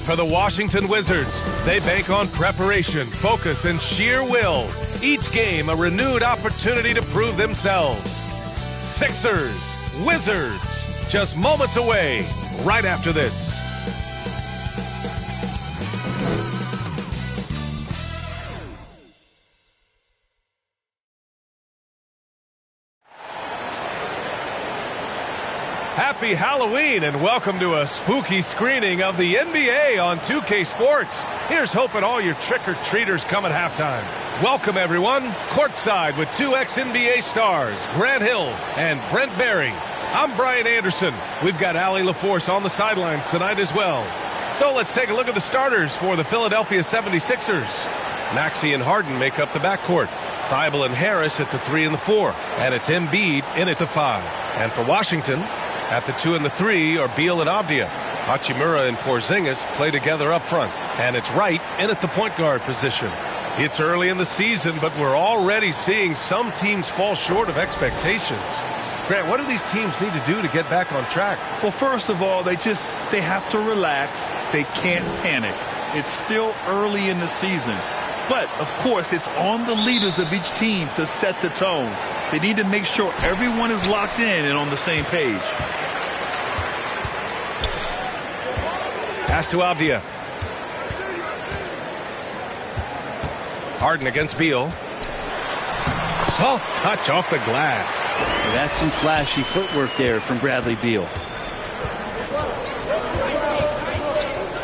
for the Washington Wizards. They bank on preparation, focus, and sheer will. Each game a renewed opportunity to prove themselves. Sixers, Wizards, just moments away, right after this. Happy Halloween and welcome to a spooky screening of the NBA on 2K Sports. Here's hoping all your trick-or-treaters come at halftime. Welcome, everyone. Courtside with two ex-NBA stars, Grant Hill and Brent Barry. I'm Brian Anderson. We've got Allie LaForce on the sidelines tonight as well. So let's take a look at the starters for the Philadelphia 76ers. Maxey and Harden make up the backcourt. Thibault and Harris at the 3 and the 4. And it's Embiid in at the 5. And for Washington, at the 2 and the 3 are Beal and Avdija. Hachimura and Porzingis play together up front. And it's Wright in at the point guard position. It's early in the season, but we're already seeing some teams fall short of expectations. Grant, what do these teams need to do to get back on track? Well, first of all, they have to relax. They can't panic. It's still early in the season. But, of course, it's on the leaders of each team to set the tone. They need to make sure everyone is locked in and on the same page. Pass to Avdija. Harden against Beal. Soft touch off the glass. Well, that's some flashy footwork there from Bradley Beal.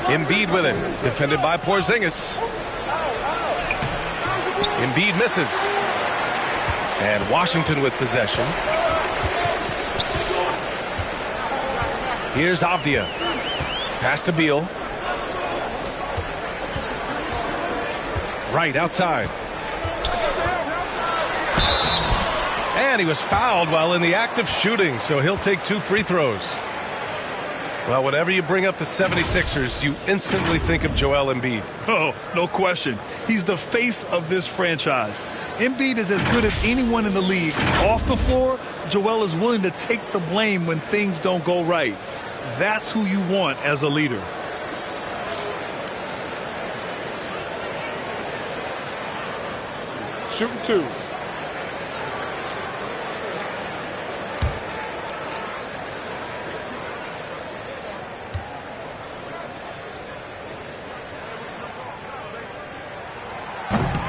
Embiid with it. Defended by Porzingis. Embiid misses. And Washington with possession. Here's Avdija. Pass to Beal. Right outside. And he was fouled while in the act of shooting, so he'll take 2 free throws. Well, whenever you bring up the 76ers, you instantly think of Joel Embiid. Oh, no question. He's the face of this franchise. Embiid is as good as anyone in the league. Off the floor, Joel is willing to take the blame when things don't go right. That's who you want as a leader. Shooting 2.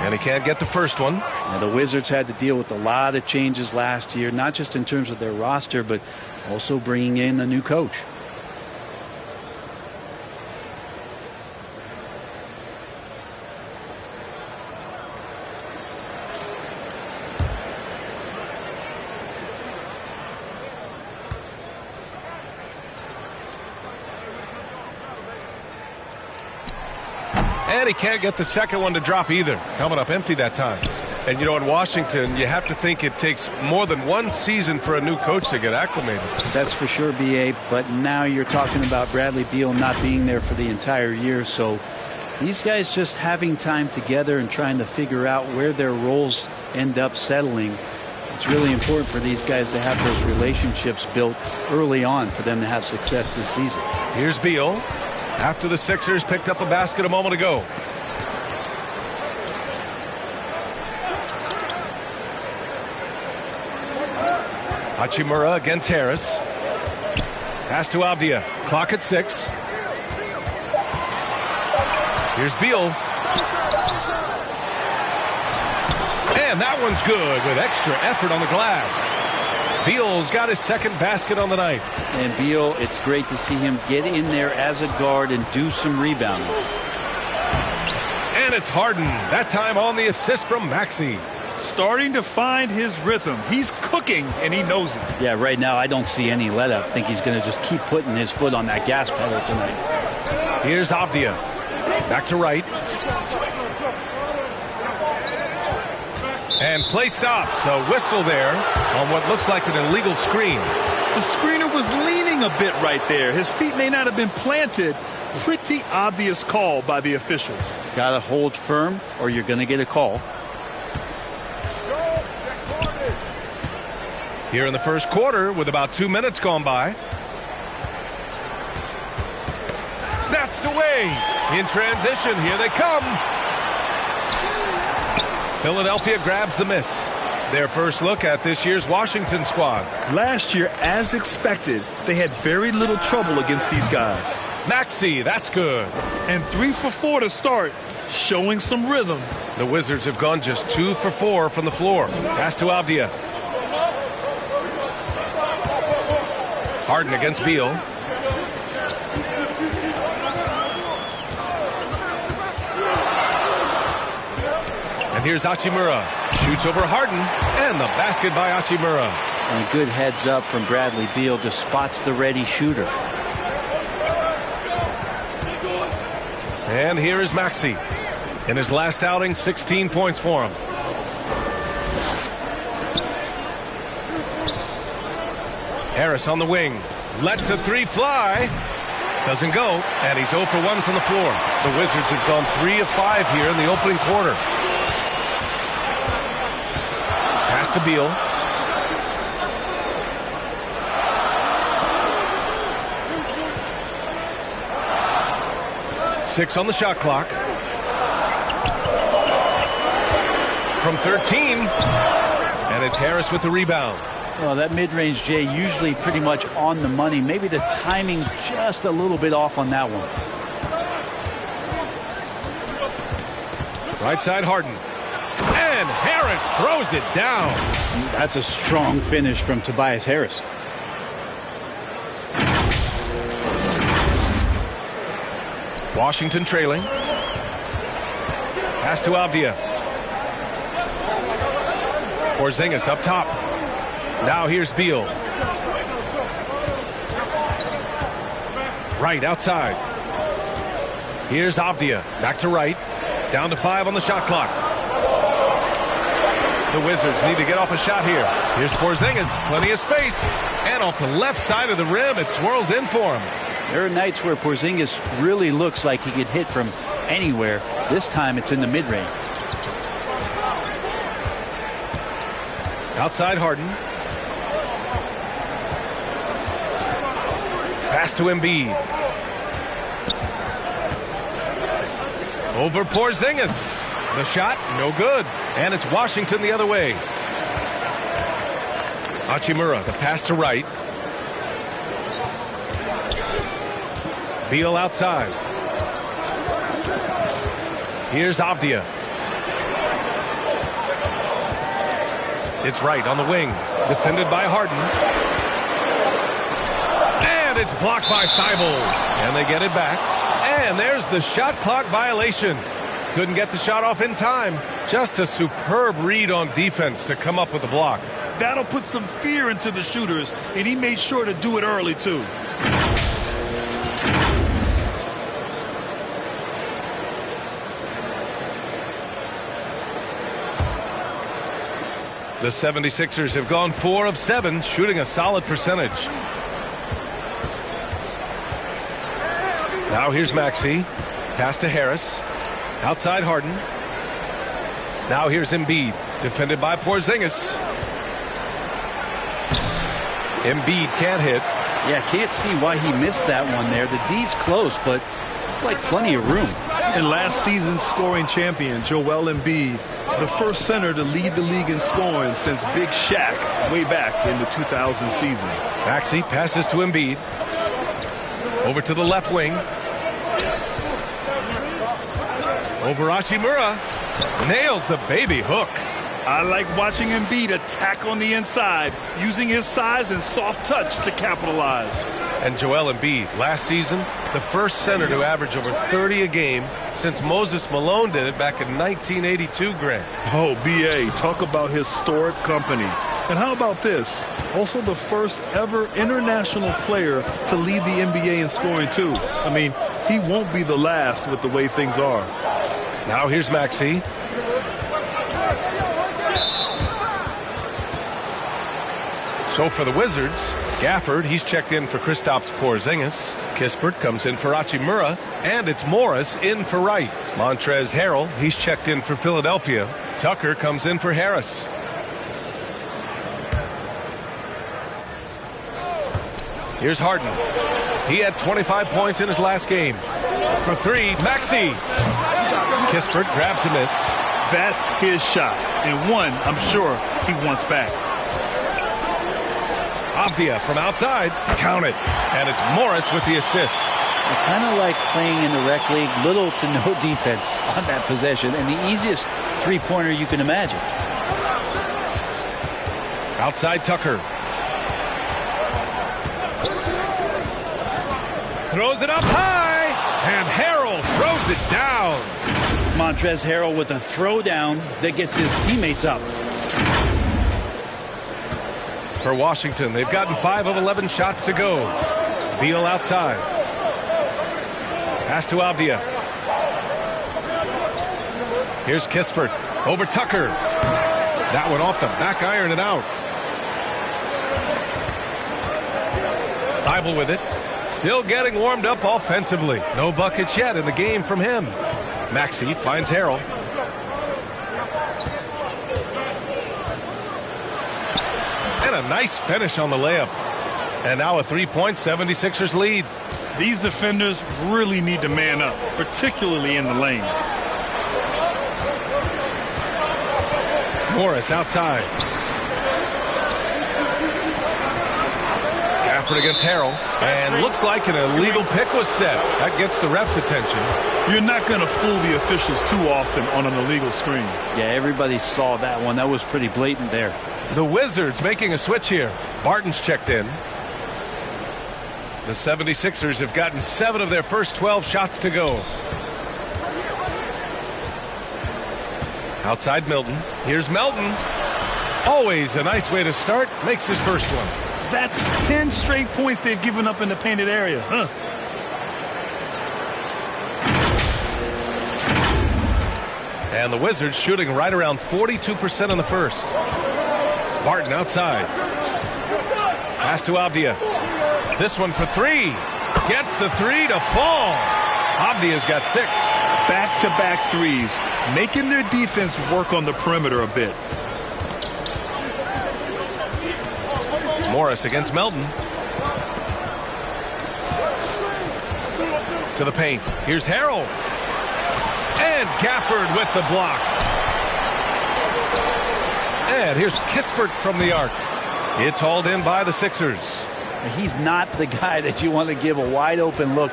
And he can't get the first one. Now, the Wizards had to deal with a lot of changes last year, not just in terms of their roster, but also bringing in a new coach. And he can't get the second one to drop either. Coming up empty that time. And, you know, in Washington, you have to think it takes more than one season for a new coach to get acclimated. That's for sure, B.A., but now you're talking about Bradley Beal not being there for the entire year, so these guys just having time together and trying to figure out where their roles end up settling. It's really important for these guys to have those relationships built early on for them to have success this season. Here's Beal. After the Sixers picked up a basket a moment ago. Hachimura against Harris. Pass to Avdija. Clock at 6. Here's Beal. And that one's good with extra effort on the glass. Beal's got his second basket on the night. And Beal, it's great to see him get in there as a guard and do some rebounding. And it's Harden, that time on the assist from Maxey. Starting to find his rhythm. He's cooking, and he knows it. Yeah, right now I don't see any let up. I think he's going to just keep putting his foot on that gas pedal tonight. Here's Avdija. Back to Wright. And play stops. A whistle there on what looks like an illegal screen. The screener was leaning a bit right there. His feet may not have been planted. Pretty obvious call by the officials. Got to hold firm or you're going to get a call. Here in the first quarter with about 2 minutes gone by. Snatched away. In transition, here they come. Philadelphia grabs the miss. Their first look at this year's Washington squad. Last year, as expected, they had very little trouble against these guys. Maxey, that's good. And 3 for 4 to start, showing some rhythm. The Wizards have gone just 2 for 4 from the floor. Pass to Avdia. Harden against Beal. And here's Hachimura. Shoots over Harden, and the basket by Hachimura. And a good heads up from Bradley Beal, just spots the ready shooter. And here is Maxey. In his last outing, 16 points for him. Harris on the wing. Lets the 3 fly. Doesn't go, and he's 0 for 1 from the floor. The Wizards have gone 3 of 5 here in the opening quarter. Pass to Beal. Six on the shot clock. From 13. And it's Harris with the rebound. Well, that mid-range, Jay, usually pretty much on the money. Maybe the timing just a little bit off on that one. Right side Harden. And Harris throws it down. That's a strong finish from Tobias Harris. Washington trailing. Pass to Avdia. Porzingis up top. Now here's Beal. Right outside. Here's Avdia. Back to right. Down to 5 on the shot clock. The Wizards need to get off a shot here. Here's Porzingis. Plenty of space. And off the left side of the rim, it swirls in for him. There are nights where Porzingis really looks like he could hit from anywhere. This time it's in the mid-range. Outside Harden. Pass to Embiid. Over Porzingis. The shot, no good. And it's Washington the other way. Hachimura, the pass to right. Beal outside. Here's Avdia. It's right on the wing. Defended by Harden. And it's blocked by Thibault. And they get it back. And there's the shot clock violation. Couldn't get the shot off in time. Just a superb read on defense to come up with the block. That'll put some fear into the shooters, and he made sure to do it early, too. The 76ers have gone 4 of 7, shooting a solid percentage. Now here's Maxey. Pass to Harris. Outside Harden. Now here's Embiid. Defended by Porzingis. Embiid can't hit. Yeah, can't see why he missed that one there. The D's close, but like plenty of room. And last season's scoring champion, Joel Embiid, the first center to lead the league in scoring since Big Shaq way back in the 2000 season. Maxey passes to Embiid. Over to the left wing. Over Hachimura. Nails the baby hook. I like watching Embiid attack on the inside, using his size and soft touch to capitalize. And Joel Embiid, last season, the first center to average over 30 a game since Moses Malone did it back in 1982, Grant. Oh, B.A., talk about historic company. And how about this? Also the first ever international player to lead the NBA in scoring, too. I mean, he won't be the last with the way things are. Now here's Maxey. So for the Wizards, Gafford, he's checked in for Kristaps Porzingis. Kispert comes in for Hachimura. And it's Morris in for Wright. Montrezl Harrell, he's checked in for Philadelphia. Tucker comes in for Harris. Here's Harden. He had 25 points in his last game. For three, Maxey. Kispert grabs a miss. That's his shot, and one I'm sure he wants back. Avdia from outside. Count it. And it's Morris with the assist. Kind of like playing in the rec league, little to no defense on that possession, and the easiest three-pointer you can imagine. Outside Tucker. Throws it up high, and Harrell throws it down. Montrezl Harrell with a throwdown that gets his teammates up. For Washington, they've gotten 5 of 11 shots to go. Beal outside. Pass to Avdia. Here's Kispert. Over Tucker. That one off the back iron and out. Thybulle with it. Still getting warmed up offensively. No buckets yet in the game from him. Maxey finds Harrell. And a nice finish on the layup. And now a 3-point 76ers lead. These defenders really need to man up, particularly in the lane. Morris outside. Gafford against Harrell. And looks like an illegal pick was set. That gets the ref's attention. You're not going to fool the officials too often on an illegal screen. Yeah, everybody saw that one. That was pretty blatant there. The Wizards making a switch here. Barton's checked in. The 76ers have gotten 7 of their first 12 shots to go. Outside Milton. Here's Melton. Always a nice way to start. Makes his first one. That's 10 straight points they've given up in the painted area. And the Wizards shooting right around 42% in the first. Barton outside. Pass to Avdia. This one for 3. Gets the 3 to fall. Avdia's got 6. Back-to-back threes, making their defense work on the perimeter a bit. Morris against Melton. To the paint. Here's Harrell. And Gafford with the block. And here's Kispert from the arc. It's hauled in by the Sixers. He's not the guy that you want to give a wide open look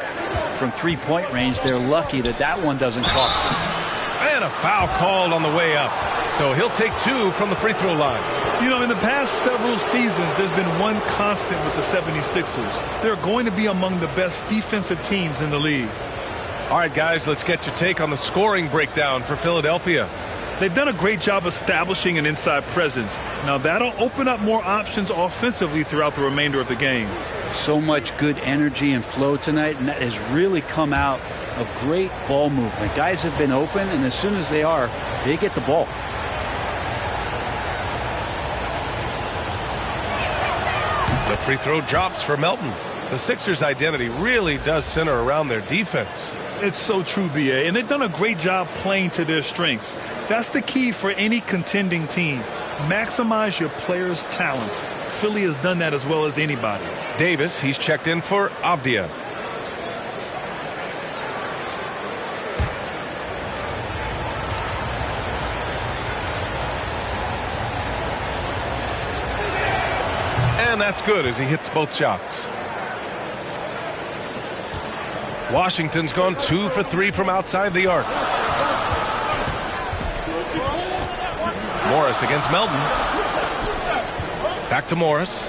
from three-point range. They're lucky that that one doesn't cost them. And a foul called on the way up. So he'll take 2 from the free throw line. You know, in the past several seasons, there's been one constant with the 76ers. They're going to be among the best defensive teams in the league. All right, guys, let's get your take on the scoring breakdown for Philadelphia. They've done a great job establishing an inside presence. Now, that'll open up more options offensively throughout the remainder of the game. So much good energy and flow tonight, and that has really come out of great ball movement. Guys have been open, and as soon as they are, they get the ball. The free throw drops for Melton. The Sixers' identity really does center around their defense. It's so true, B.A., and they've done a great job playing to their strengths. That's the key for any contending team. Maximize your players' talents. Philly has done that as well as anybody. Davis, he's checked in for Avdia. And that's good as he hits both shots. Washington's gone 2 for 3 from outside the arc. Morris against Melton. Back to Morris.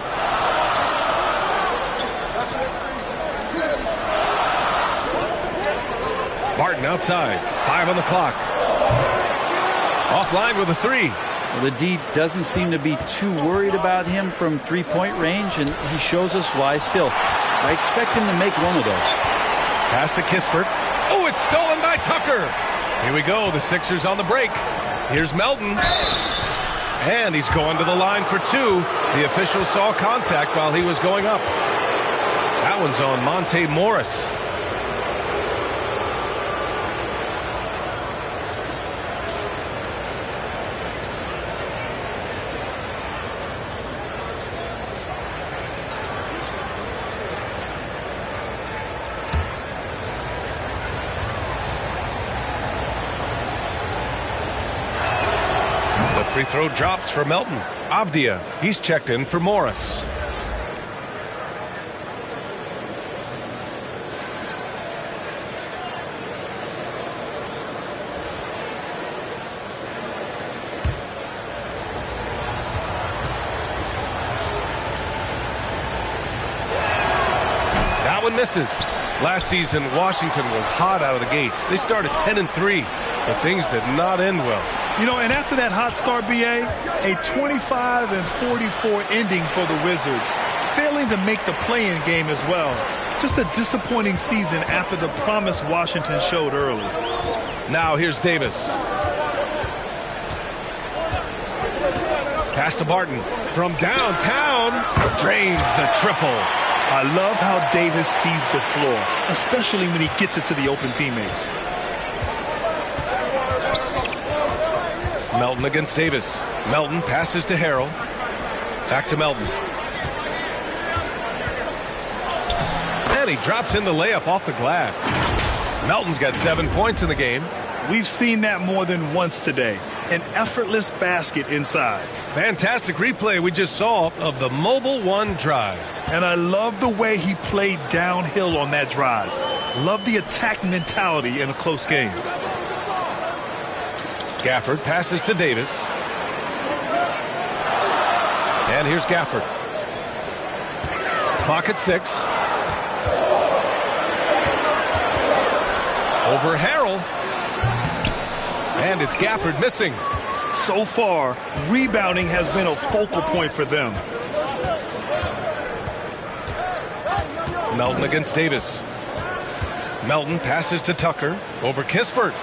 Barton outside. 5 on the clock. Offline with a 3. Well, the D doesn't seem to be too worried about him from three-point range, and he shows us why still. I expect him to make one of those. Pass to Kispert. Oh, it's stolen by Tucker. Here we go. The Sixers on the break. Here's Melton. And he's going to the line for 2. The official saw contact while he was going up. That one's on Monte Morris. Free throw drops for Melton. Avdia, he's checked in for Morris. That one misses. Last season, Washington was hot out of the gates. They started 10-3, but things did not end well. You know, and after that hot start, BA, a 25-44 ending for the Wizards, failing to make the play-in game as well. Just a disappointing season after the promise Washington showed early. Now here's Davis. Pass to Barton from downtown. Drains the triple. I love how Davis sees the floor, especially when he gets it to the open teammates. Melton against Davis. Melton passes to Harrell. Back to Melton. And he drops in the layup off the glass. Melton's got 7 points in the game. We've seen that more than once today. An effortless basket inside. Fantastic replay we just saw of the Mobile One drive. And I love the way he played downhill on that drive. Love the attack mentality in a close game. Gafford passes to Davis. And here's Gafford. Clock at 6. Over Harrell. And it's Gafford missing. So far, rebounding has been a focal point for them. Melton against Davis. Melton passes to Tucker. Over Kispert.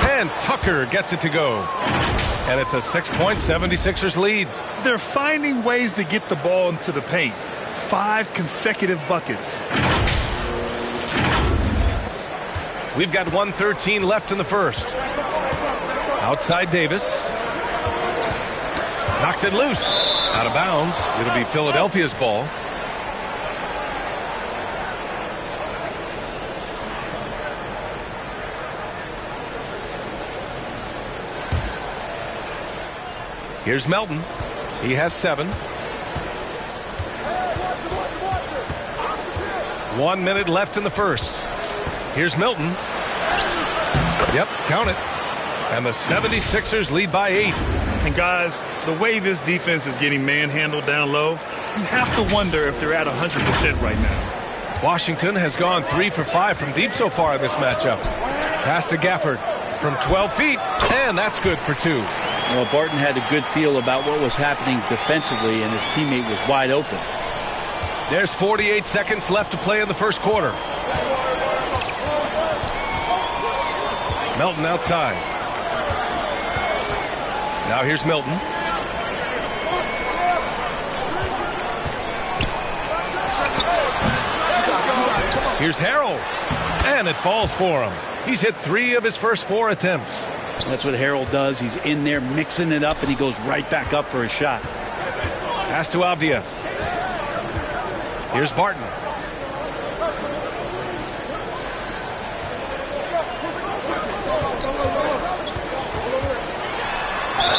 And Tucker gets it to go. And it's a 6-point 76ers lead. They're finding ways to get the ball into the paint. 5 consecutive buckets. We've got 1:13 left in the first. Outside Davis. Knocks it loose. Out of bounds. It'll be Philadelphia's ball. Here's Melton. He has 7. 1 minute left in the first. Here's Melton. Yep, count it. And the 76ers lead by 8. And guys, the way this defense is getting manhandled down low, you have to wonder if they're at 100% right now. Washington has gone 3 for 5 from deep so far in this matchup. Pass to Gafford from 12 feet, and that's good for 2. Well, Barton had a good feel about what was happening defensively, and his teammate was wide open. There's 48 seconds left to play in the first quarter. Melton outside. Now here's Melton. Here's Harrell. And it falls for him. He's hit 3 of his first 4 attempts. That's what Harrell does. He's in there mixing it up, and he goes right back up for a shot. Pass to Avdia. Here's Barton.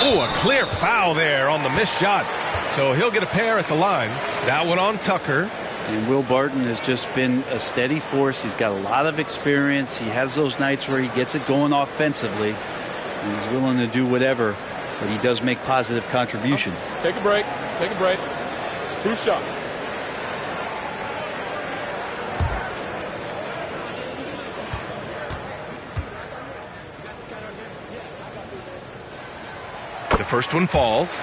Oh, a clear foul there on the missed shot. So he'll get a pair at the line. That one on Tucker. And Will Barton has just been a steady force. He's got a lot of experience. He has those nights where he gets it going offensively, and he's willing to do whatever, but he does make positive contribution. Take a break. Take a break. 2 shots. The first one falls.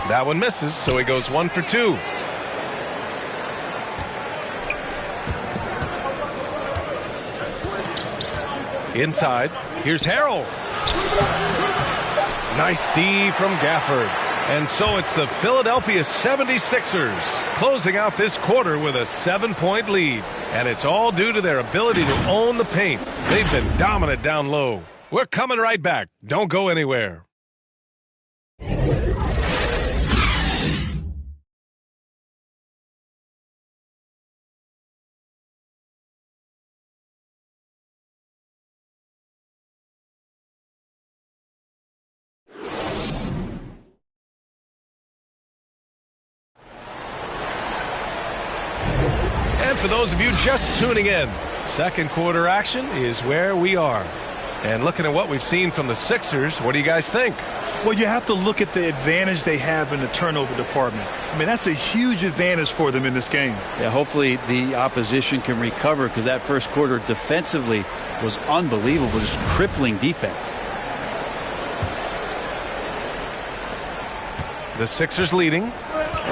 That one misses, so he goes 1 for 2. Inside, here's Harrell. Nice D from Gafford. And so it's the Philadelphia 76ers closing out this quarter with a 7-point lead. And it's all due to their ability to own the paint. They've been dominant down low. We're coming right back. Don't go anywhere. For those of you just tuning in, second quarter action is where we are. And looking at what we've seen from the Sixers, what do you guys think? Well, you have to look at the advantage they have in the turnover department. I mean, that's a huge advantage for them in this game. Yeah, hopefully the opposition can recover, because that first quarter defensively was unbelievable, just crippling defense. The Sixers leading.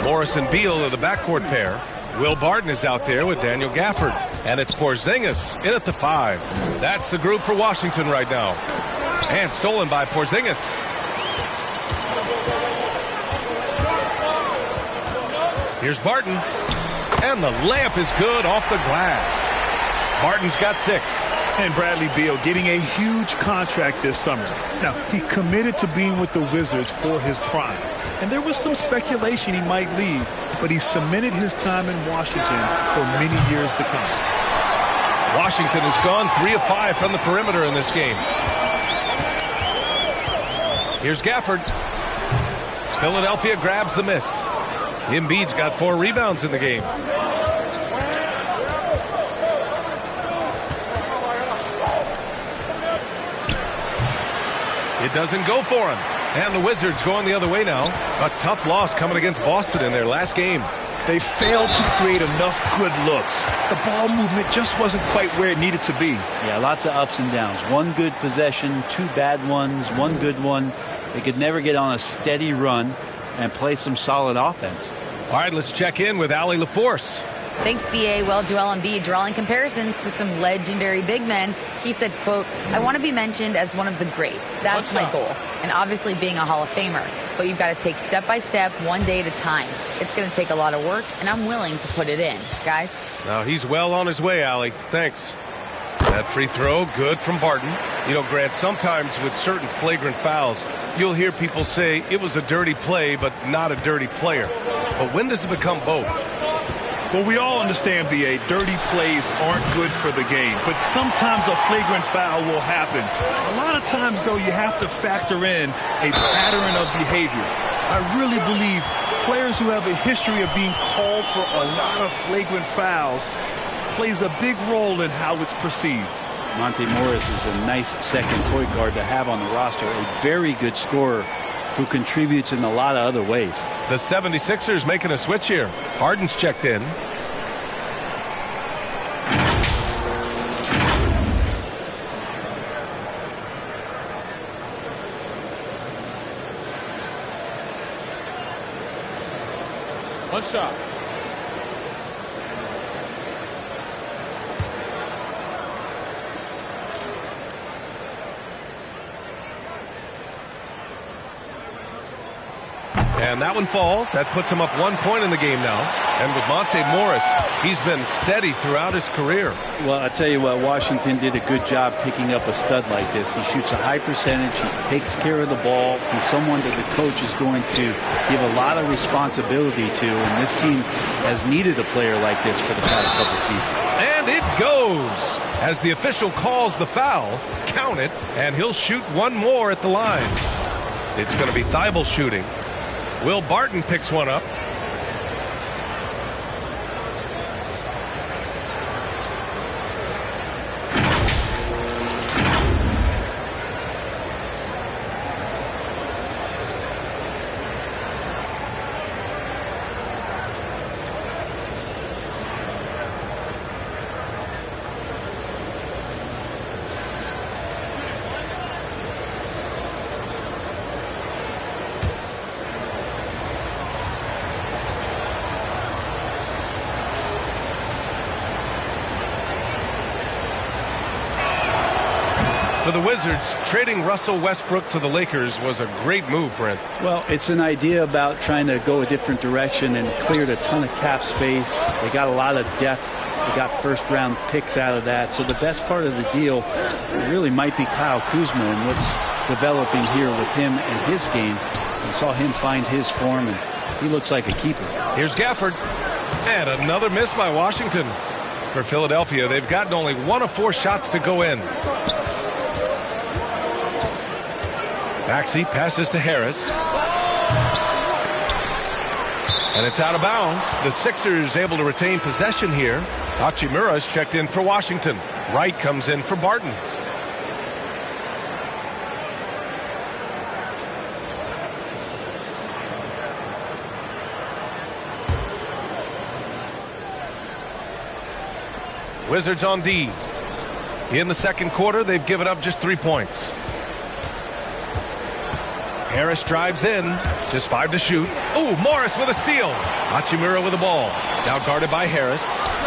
Morris and Beal are the backcourt pair. Will Barton is out there with Daniel Gafford. And it's Porzingis in at the 5. That's the group for Washington right now. And stolen by Porzingis. Here's Barton. And the layup is good off the glass. Barton's got 6. And Bradley Beal getting a huge contract this summer. Now, he committed to being with the Wizards for his prime. And there was some speculation he might leave, but he cemented his time in Washington for many years to come. Washington has gone 3 of 5 from the perimeter in this game. Here's Gafford. Philadelphia grabs the miss. Embiid's got 4 rebounds in the game. It doesn't go for him. And the Wizards going the other way now. A tough loss coming against Boston in their last game. They failed to create enough good looks. The ball movement just wasn't quite where it needed to be. Yeah, lots of ups and downs. One good possession, 2 bad ones, 1 good one. They could never get on a steady run and play some solid offense. All right, let's check in with Allie LaForce. Thanks, B.A. Well, Joel Embiid drawing comparisons to some legendary big men. He said, quote, "I want to be mentioned as one of the greats. That's my goal. And obviously being a Hall of Famer. But you've got to take step by step, one day at a time. It's going to take a lot of work, and I'm willing to put it in." Guys? Now, he's well on his way, Allie. Thanks. That free throw, good from Barton. You know, Grant, sometimes with certain flagrant fouls, you'll hear people say it was a dirty play, but not a dirty player. But when does it become both? Well, we all understand, B.A., dirty plays aren't good for the game, but sometimes a flagrant foul will happen. A lot of times, though, you have to factor in a pattern of behavior. I really believe players who have a history of being called for a lot of flagrant fouls plays a big role in how it's perceived. Monte Morris is a nice second point guard to have on the roster, a very good scorer who contributes in a lot of other ways. The 76ers making a switch here. Harden's checked in. One shot. And that one falls. That puts him up 1 point in the game now. And with Monte Morris, he's been steady throughout his career. Well, I tell you what, Washington did a good job picking up a stud like this. He shoots a high percentage. He takes care of the ball. He's someone that the coach is going to give a lot of responsibility to. And this team has needed a player like this for the past couple seasons. And it goes. As the official calls the foul, count it, and he'll shoot one more at the line. It's going to be Thibault shooting. Will Barton picks one up. For the Wizards, trading Russell Westbrook to the Lakers was a great move, Brent. Well, it's an idea about trying to go a different direction and cleared a ton of cap space. They got a lot of depth. They got first-round picks out of that. So the best part of the deal really might be Kyle Kuzma and what's developing here with him and his game. We saw him find his form, and he looks like a keeper. Here's Gafford. And another miss by Washington. For Philadelphia, they've gotten only 1 of 4 shots to go in. Maxey passes to Harris. And it's out of bounds. The Sixers able to retain possession here. Hachimura's checked in for Washington. Wright comes in for Barton. Wizards on D. In the second quarter, they've given up just 3 points. Harris drives in. Just 5 to shoot. Ooh, Morris with a steal. Hachimura with the ball. Now guarded by Harris.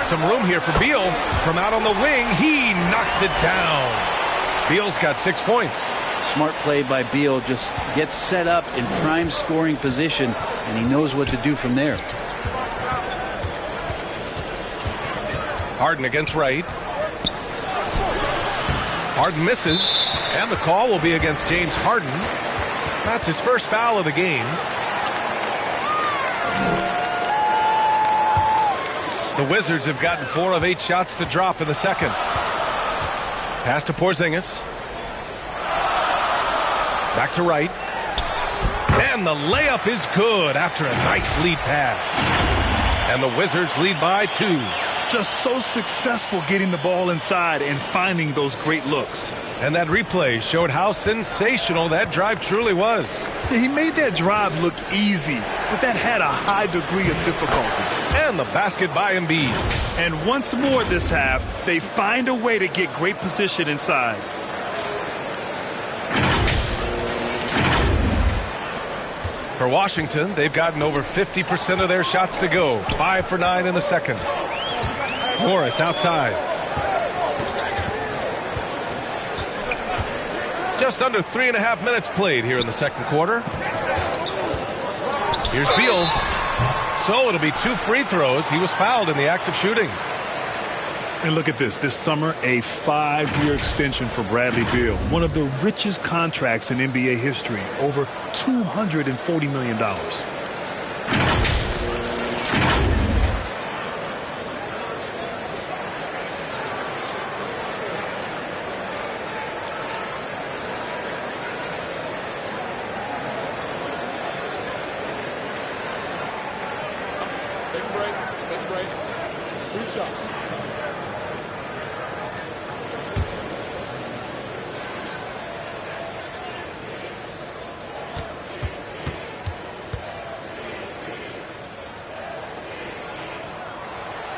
Some room here for Beal. From out on the wing, he knocks it down. Beal's got 6 points. Smart play by Beal. Just gets set up in prime scoring position, and he knows what to do from there. Harden against Wright. Harden misses, and the call will be against James Harden. That's his first foul of the game. The Wizards have gotten 4 of 8 shots to drop in the second. Pass to Porzingis. Back to Wright. And the layup is good after a nice lead pass. And the Wizards lead by 2. Just so successful getting the ball inside and finding those great looks. And that replay showed how sensational that drive truly was. Yeah, he made that drive look easy, but that had a high degree of difficulty. And the basket by Embiid. And once more this half, they find a way to get great position inside. For Washington, they've gotten over 50% of their shots to go. 5 for 9 in the second. Morris outside. Just under 3.5 minutes played here in the second quarter. Here's Beal. So it'll be 2 free throws. He was fouled in the act of shooting. And look at this. This summer, a 5-year extension for Bradley Beal. One of the richest contracts in NBA history. Over $240 million. Take a break. Take a break. 2 shots.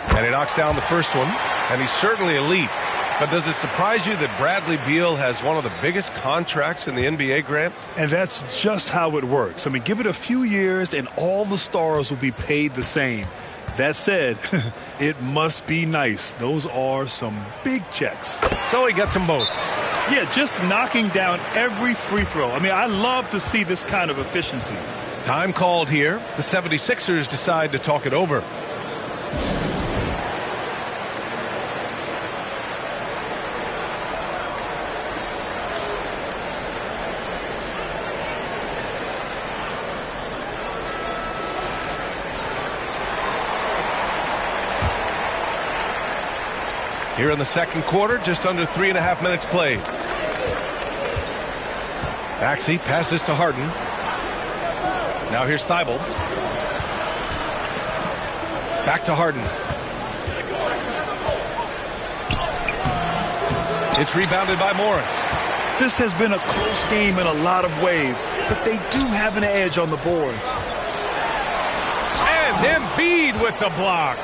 And he knocks down the first one. And he's certainly elite. But does it surprise you that Bradley Beal has one of the biggest contracts in the NBA, Grant? And that's just how it works. I mean, give it a few years and all the stars will be paid the same. That said, it must be nice. Those are some big checks. So he gets them both. Yeah, just knocking down every free throw. I mean, I love to see this kind of efficiency. Time called here. The 76ers decide to talk it over. Here in the second quarter, just under 3.5 minutes played. Maxey passes to Harden. Now here's Thibault. Back to Harden. It's rebounded by Morris. This has been a close game in a lot of ways, but they do have an edge on the boards. And Embiid with the block.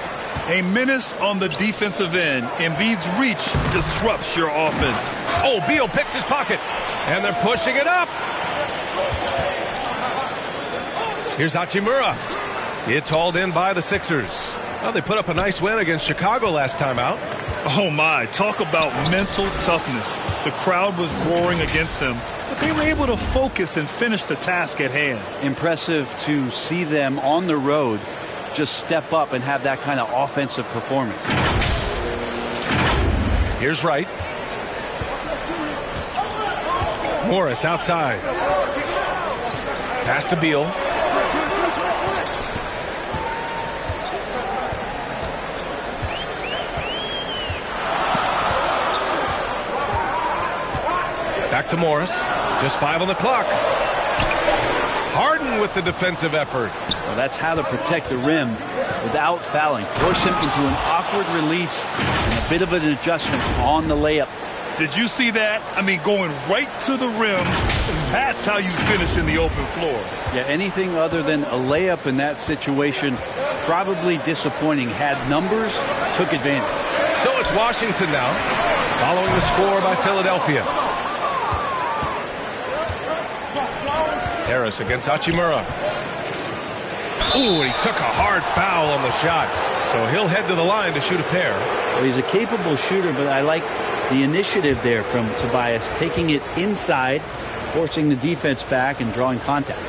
A menace on the defensive end. Embiid's reach disrupts your offense. Oh, Beal picks his pocket. And they're pushing it up. Here's Hachimura. It's hauled in by the Sixers. Well, they put up a nice win against Chicago last time out. Oh, my. Talk about mental toughness. The crowd was roaring against them, but they were able to focus and finish the task at hand. Impressive to see them on the road just step up and have that kind of offensive performance. Here's Wright. Morris outside. Pass to Beal. Back to Morris. Just 5 on the clock. Harden with the defensive effort. Well, that's how to protect the rim without fouling. Force him into an awkward release and a bit of an adjustment on the layup. Did you see that? I mean, going right to the rim. That's how you finish in the open floor. Yeah, anything other than a layup in that situation, probably disappointing. Had numbers, took advantage. So it's Washington now, following the score by Philadelphia. Harris against Hachimura. Ooh, and he took a hard foul on the shot. So he'll head to the line to shoot a pair. Well, he's a capable shooter, but I like the initiative there from Tobias, taking it inside, forcing the defense back, and drawing contact.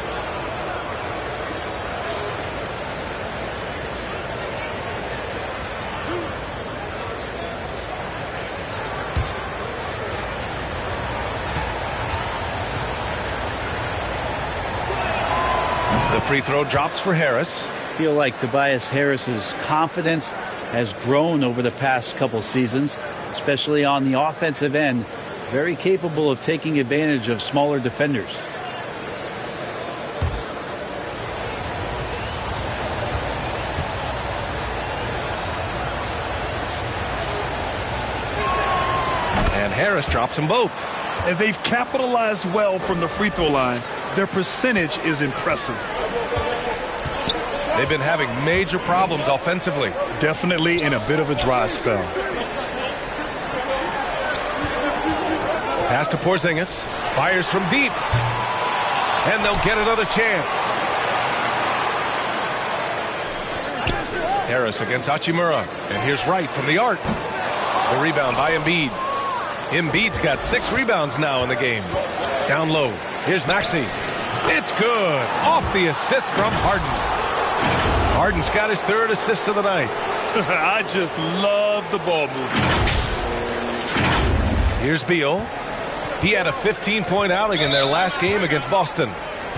The free throw drops for Harris. I feel like Tobias Harris's confidence has grown over the past couple seasons, especially on the offensive end. Very capable of taking advantage of smaller defenders. And Harris drops them both. And they've capitalized well from the free throw line. Their percentage is impressive. They've been having major problems offensively. Definitely in a bit of a dry spell. Pass to Porzingis. Fires from deep. And they'll get another chance. Harris against Hachimura. And here's Wright from the arc. The rebound by Embiid. Embiid's got 6 rebounds now in the game. Down low. Here's Maxey. It's good. Off the assist from Harden. Harden's got his 3rd assist of the night. I just love the ball movement. Here's Beal. He had a 15-point outing in their last game against Boston.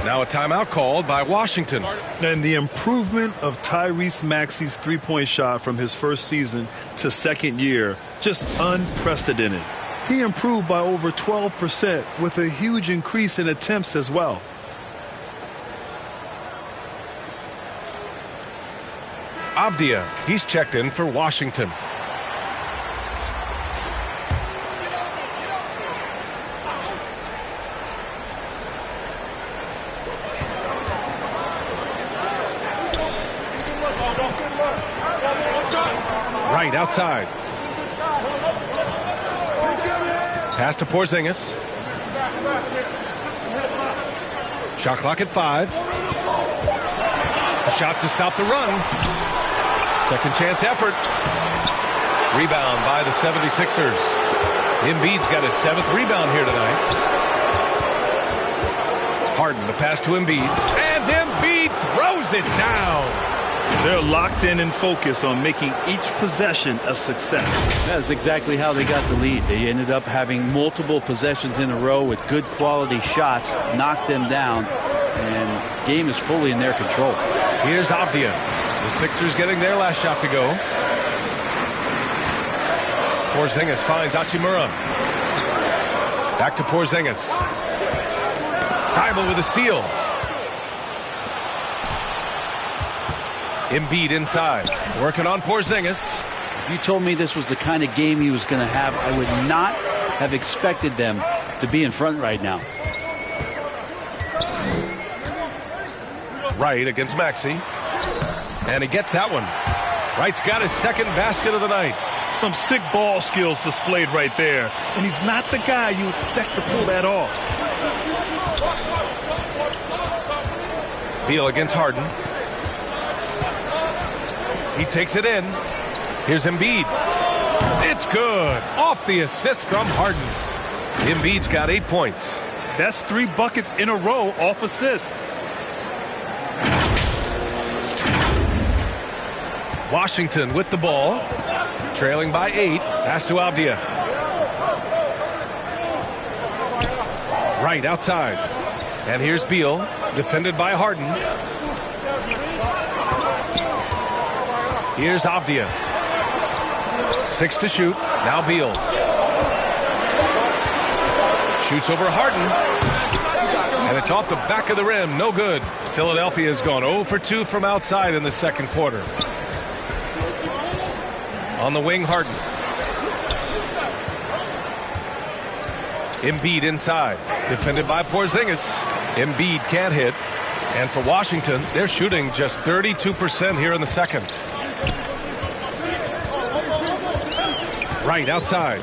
Now a timeout called by Washington. And the improvement of Tyrese Maxey's three-point shot from his first season to second year, just unprecedented. He improved by over 12% with a huge increase in attempts as well. Avdia, he's checked in for Washington. Right outside. Pass to Porzingis. Shot clock at 5. A shot to stop the run. Second chance effort. Rebound by the 76ers. Embiid's got his 7th rebound here tonight. Harden, the pass to Embiid. And Embiid throws it down. They're locked in and focused on making each possession a success. That's exactly how they got the lead. They ended up having multiple possessions in a row with good quality shots, knocked them down, and the game is fully in their control. Here's Avdia. The Sixers getting their last shot to go. Porzingis finds Hachimura. Back to Porzingis. Thybulle with a steal. Embiid inside. Working on Porzingis. If you told me this was the kind of game he was going to have, I would not have expected them to be in front right now. Wright against Maxey. And he gets that one. Wright's got his 2nd basket of the night. Some sick ball skills displayed right there. And he's not the guy you expect to pull that off. Beal against Harden. He takes it in. Here's Embiid. It's good. Off the assist from Harden. Embiid's got 8 points. That's 3 buckets in a row off assist. Washington with the ball, trailing by 8. Pass to Avdia. Right outside. And here's Beal, defended by Harden. Here's Avdia. 6 to shoot. Now Beal. Shoots over Harden. And it's off the back of the rim. No good. Philadelphia has gone 0 for 2 from outside in the second quarter. On the wing, Harden. Embiid inside. Defended by Porzingis. Embiid can't hit. And for Washington, they're shooting just 32% here in the second. Right outside.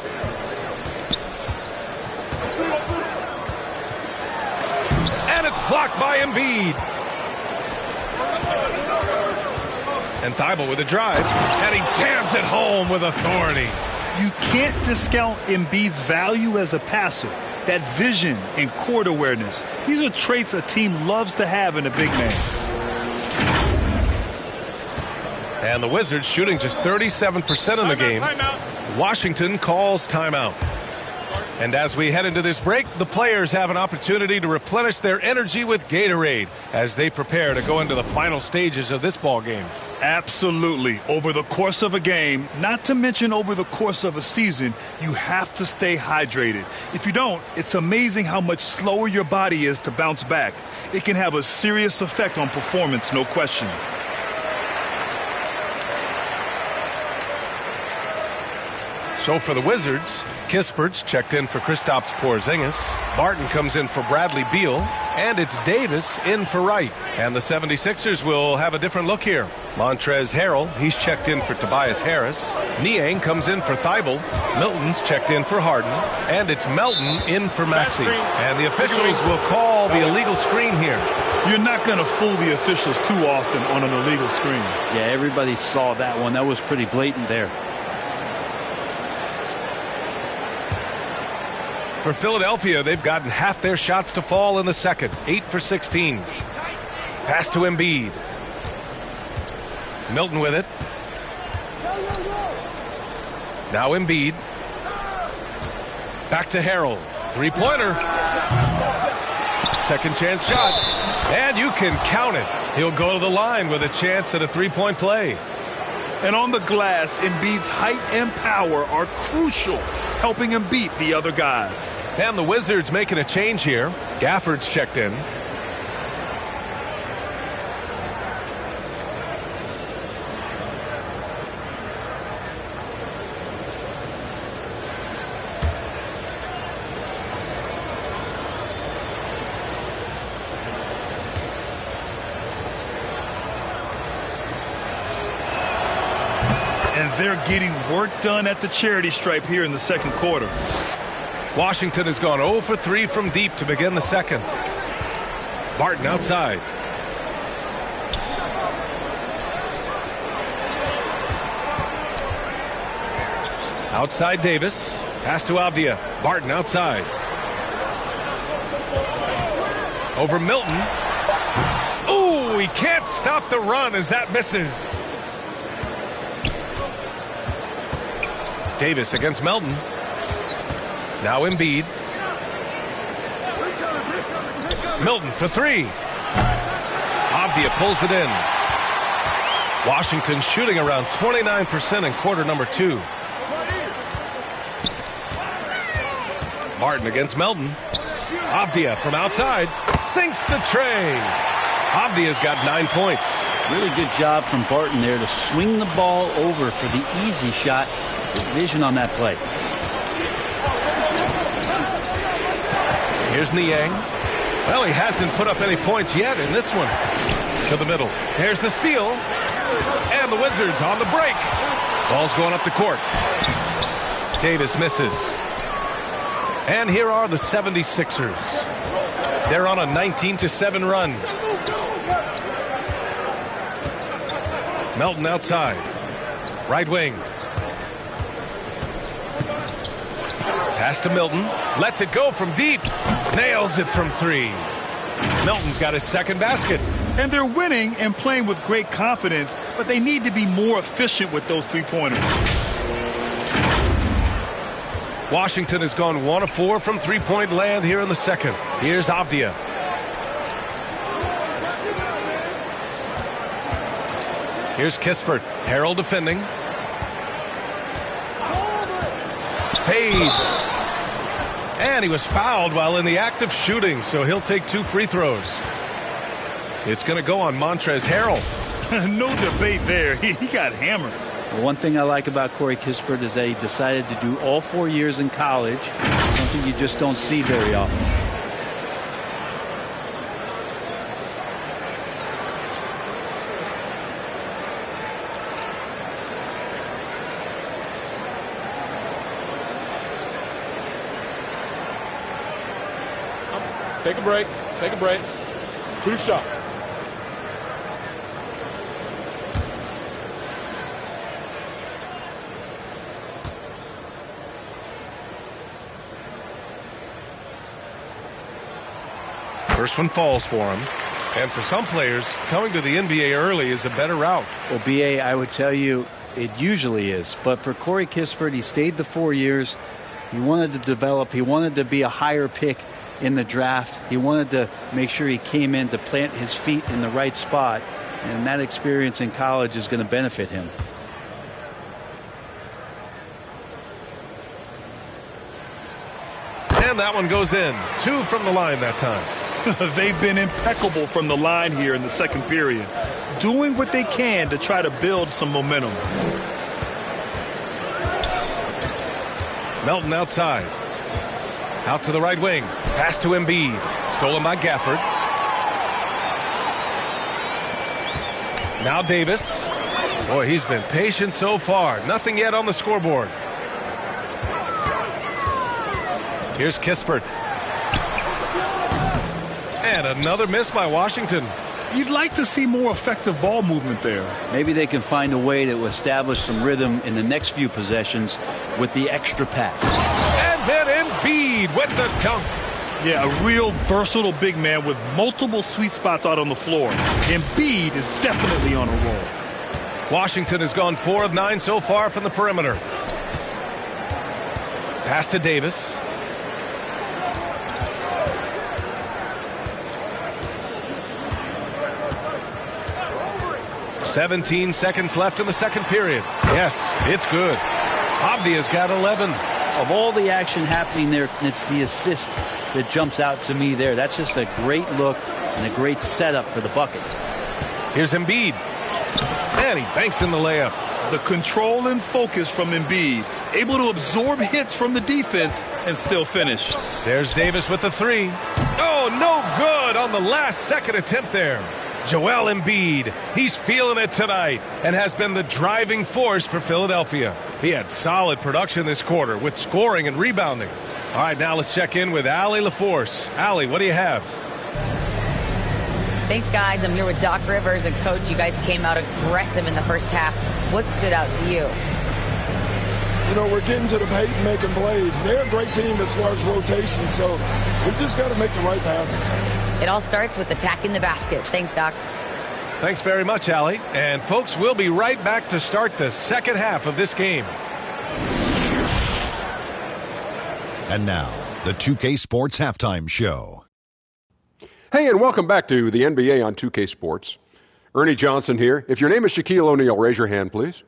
And it's blocked by Embiid. And Thibault with a drive. And he jams it home with authority. You can't discount Embiid's value as a passer. That vision and court awareness. These are traits a team loves to have in a big man. And the Wizards shooting just 37% in the game. Washington calls timeout. And as we head into this break, the players have an opportunity to replenish their energy with Gatorade as they prepare to go into the final stages of this ball game. Absolutely. Over the course of a game, not to mention over the course of a season, you have to stay hydrated. If you don't, it's amazing how much slower your body is to bounce back. It can have a serious effect on performance, no question. So for the Wizards, Kispert's checked in for Kristaps Porzingis. Barton comes in for Bradley Beal. And it's Davis in for Wright. And the 76ers will have a different look here. Montrezl Harrell, he's checked in for Tobias Harris. Niang comes in for Thibault. Milton's checked in for Harden. And it's Melton in for Maxey. And the officials will call the illegal screen here. You're not going to fool the officials too often on an illegal screen. Yeah, everybody saw that one. That was pretty blatant there. For Philadelphia, they've gotten half their shots to fall in the second. 8 for 16. Pass to Embiid. Milton with it. Now Embiid. Back to Harrell. Three-pointer. Second chance shot. And you can count it. He'll go to the line with a chance at a three-point play. And on the glass, Embiid's height and power are crucial, helping him beat the other guys. And the Wizards making a change here. Gafford's checked in. And they're getting work done at the charity stripe here in the second quarter. Washington has gone 0 for 3 from deep to begin the second. Barton outside. Outside Davis. Pass to Avdia. Barton outside. Over Milton. Ooh, he can't stop the run as that misses. Davis against Melton. Now Embiid. Milton for three. Avdia pulls it in. Washington shooting around 29% in quarter number 2. Martin against Melton. Avdia from outside. Sinks the tray. Avdia's got 9 points. Really good job from Barton there to swing the ball over for the easy shot. Good vision on that play. Here's Niang. Well, he hasn't put up any points yet in this one. To the middle. Here's the steal. And the Wizards on the break. Ball's going up the court. Davis misses. And here are the 76ers. They're on a 19-7 run. Melton outside. Right wing. Pass to Milton. Lets it go from deep. Nails it from 3. Milton's got his second basket. And they're winning and playing with great confidence, but they need to be more efficient with those three-pointers. Washington has gone 1 of 4 from three-point land here in the second. Here's Avdia. Here's Kispert. Harrell defending. Fades. And he was fouled while in the act of shooting, so he'll take 2 free throws. It's going to go on Montrezl Harrell. No debate there. He got hammered. Well, one thing I like about Corey Kispert is that he decided to do all 4 years in college, something you just don't see very often. Take a break. Take a break. 2 shots. First one falls for him. And for some players, coming to the NBA early is a better route. Well, B.A., I would tell you it usually is. But for Corey Kispert, he stayed the 4 years. He wanted to develop. He wanted to be a higher pick in the draft. He wanted to make sure he came in to plant his feet in the right spot. And that experience in college is going to benefit him. And that one goes in. 2 from the line that time. They've been impeccable from the line here in the second period, doing what they can to try to build some momentum. Melton outside. Out to the right wing. Pass to Embiid. Stolen by Gafford. Now Davis. Boy, he's been patient so far. Nothing yet on the scoreboard. Here's Kispert. And another miss by Washington. You'd like to see more effective ball movement there. Maybe they can find a way to establish some rhythm in the next few possessions with the extra pass. And then Embiid with the dunk. Yeah, a real versatile big man with multiple sweet spots out on the floor. Embiid is definitely on a roll. Washington has gone 4 of 9 so far from the perimeter. Pass to Davis. "17 seconds left in the second period." Yes, it's good. Avdia's got 11. Of all the action happening there, it's the assist that jumps out to me there. That's just a great look and a great setup for the bucket. Here's Embiid. And he banks in the layup. The control and focus from Embiid, able to absorb hits from the defense and still finish. There's Davis with the 3. Oh, no good on the last second attempt there. Joel Embiid, he's feeling it tonight and has been the driving force for Philadelphia. He had solid production this quarter with scoring and rebounding. All right, now let's check in with Allie LaForce. Allie, what do you have? Thanks, guys. I'm here with Doc Rivers. And, Coach, you guys came out aggressive in the first half. What stood out to you? You know, we're getting to the paint and making plays. They're a great team as far as rotation, so we just got to make the right passes. It all starts with attacking the basket. Thanks, Doc. Thanks very much, Allie. And, folks, we'll be right back to start the second half of this game. And now, the 2K Sports Halftime Show. Hey, and welcome back to the NBA on 2K Sports. Ernie Johnson here. If your name is Shaquille O'Neal, raise your hand, please.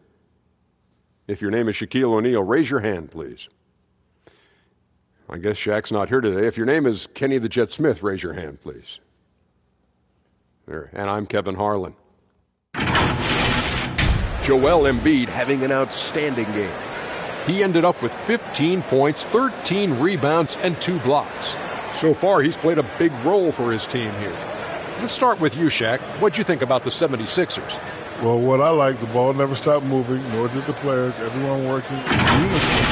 If your name is Shaquille O'Neal, raise your hand, please. I guess Shaq's not here today. If your name is Kenny the Jet Smith, raise your hand, please. There. And I'm Kevin Harlan. Joel Embiid having an outstanding game. He ended up with 15 points, 13 rebounds, and 2 blocks. So far, he's played a big role for his team here. Let's start with you, Shaq. What'd you think about the 76ers? Well, what I like, the ball never stopped moving, nor did the players. Everyone working in unison.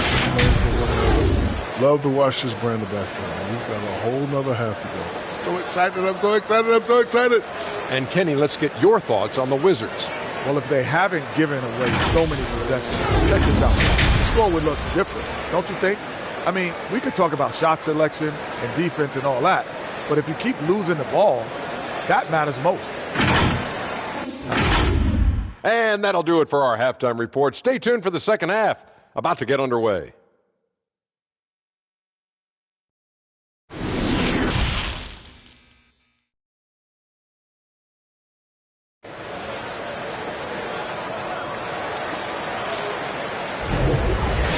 Love to watch this brand of basketball. We've got a whole nother half to go. So excited, I'm so excited, I'm so excited. And Kenny, let's get your thoughts on the Wizards. Well, if they haven't given away so many possessions, check this out. The score would look different, don't you think? I mean, we could talk about shot selection and defense and all that, but if you keep losing the ball, that matters most. And that'll do it for our halftime report. Stay tuned for the second half, about to get underway.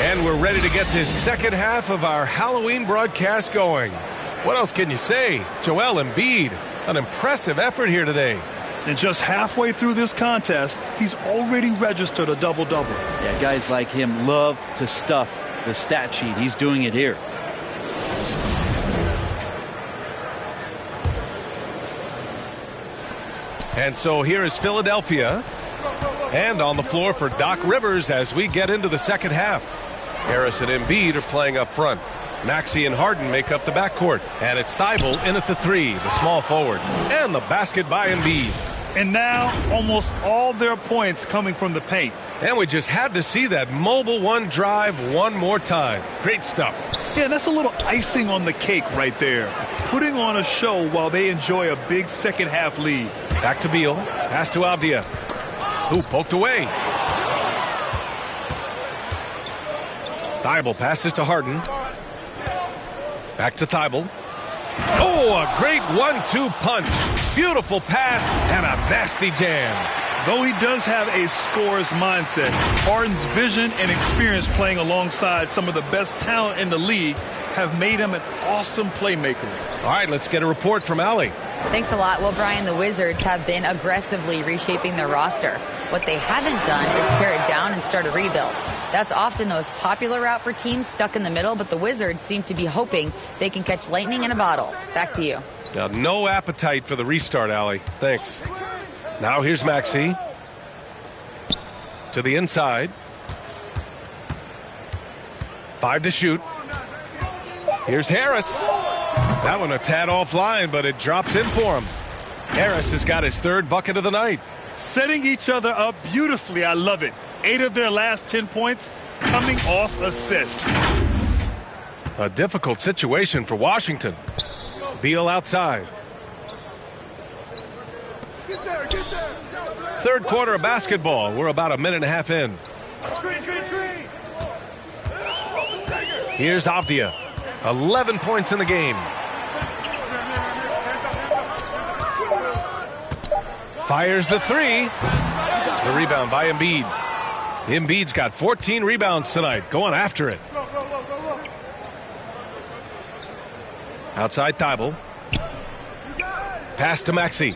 And we're ready to get this second half of our Halloween broadcast going. What else can you say? Joel Embiid, an impressive effort here today. And just halfway through this contest, he's already registered a double-double. Yeah, guys like him love to stuff the stat sheet. He's doing it here. And so here is Philadelphia. And on the floor for Doc Rivers as we get into the second half. Harris and Embiid are playing up front. Maxey and Harden make up the backcourt. And it's Thybulle in at the three, the small forward. And the basket by Embiid. And now almost all their points coming from the paint. And we just had to see that mobile one drive one more time. Great stuff. Yeah, that's a little icing on the cake right there. Putting on a show while they enjoy a big second half lead. Back to Beal. Pass to Avdia. Who poked away. Thybulle passes to Harden. Back to Thybulle. Oh, a great 1-2 punch. Beautiful pass and a nasty jam. Though he does have a scorer's mindset, Harden's vision and experience playing alongside some of the best talent in the league have made him an awesome playmaker. All right, let's get a report from Allie. Thanks a lot. Well, Brian, the Wizards have been aggressively reshaping their roster. What they haven't done is tear it down and start a rebuild. That's often the most popular route for teams stuck in the middle, but the Wizards seem to be hoping they can catch lightning in a bottle. Back to you. Now, no appetite for the restart, Allie. Thanks. Now here's Maxey. To the inside. 5 to shoot. Here's Harris. That one a tad offline, but it drops in for him. Harris has got his third bucket of the night. Setting each other up beautifully. I love it. 8 of their last 10 points coming off assists. A difficult situation for Washington. Beal outside. Third quarter of basketball. We're about a minute and a half in. Here's Avdia. 11 points in the game. Fires the three. The rebound by Embiid. Embiid's got 14 rebounds tonight. Going after it. Outside Thybulle. Pass to Maxey.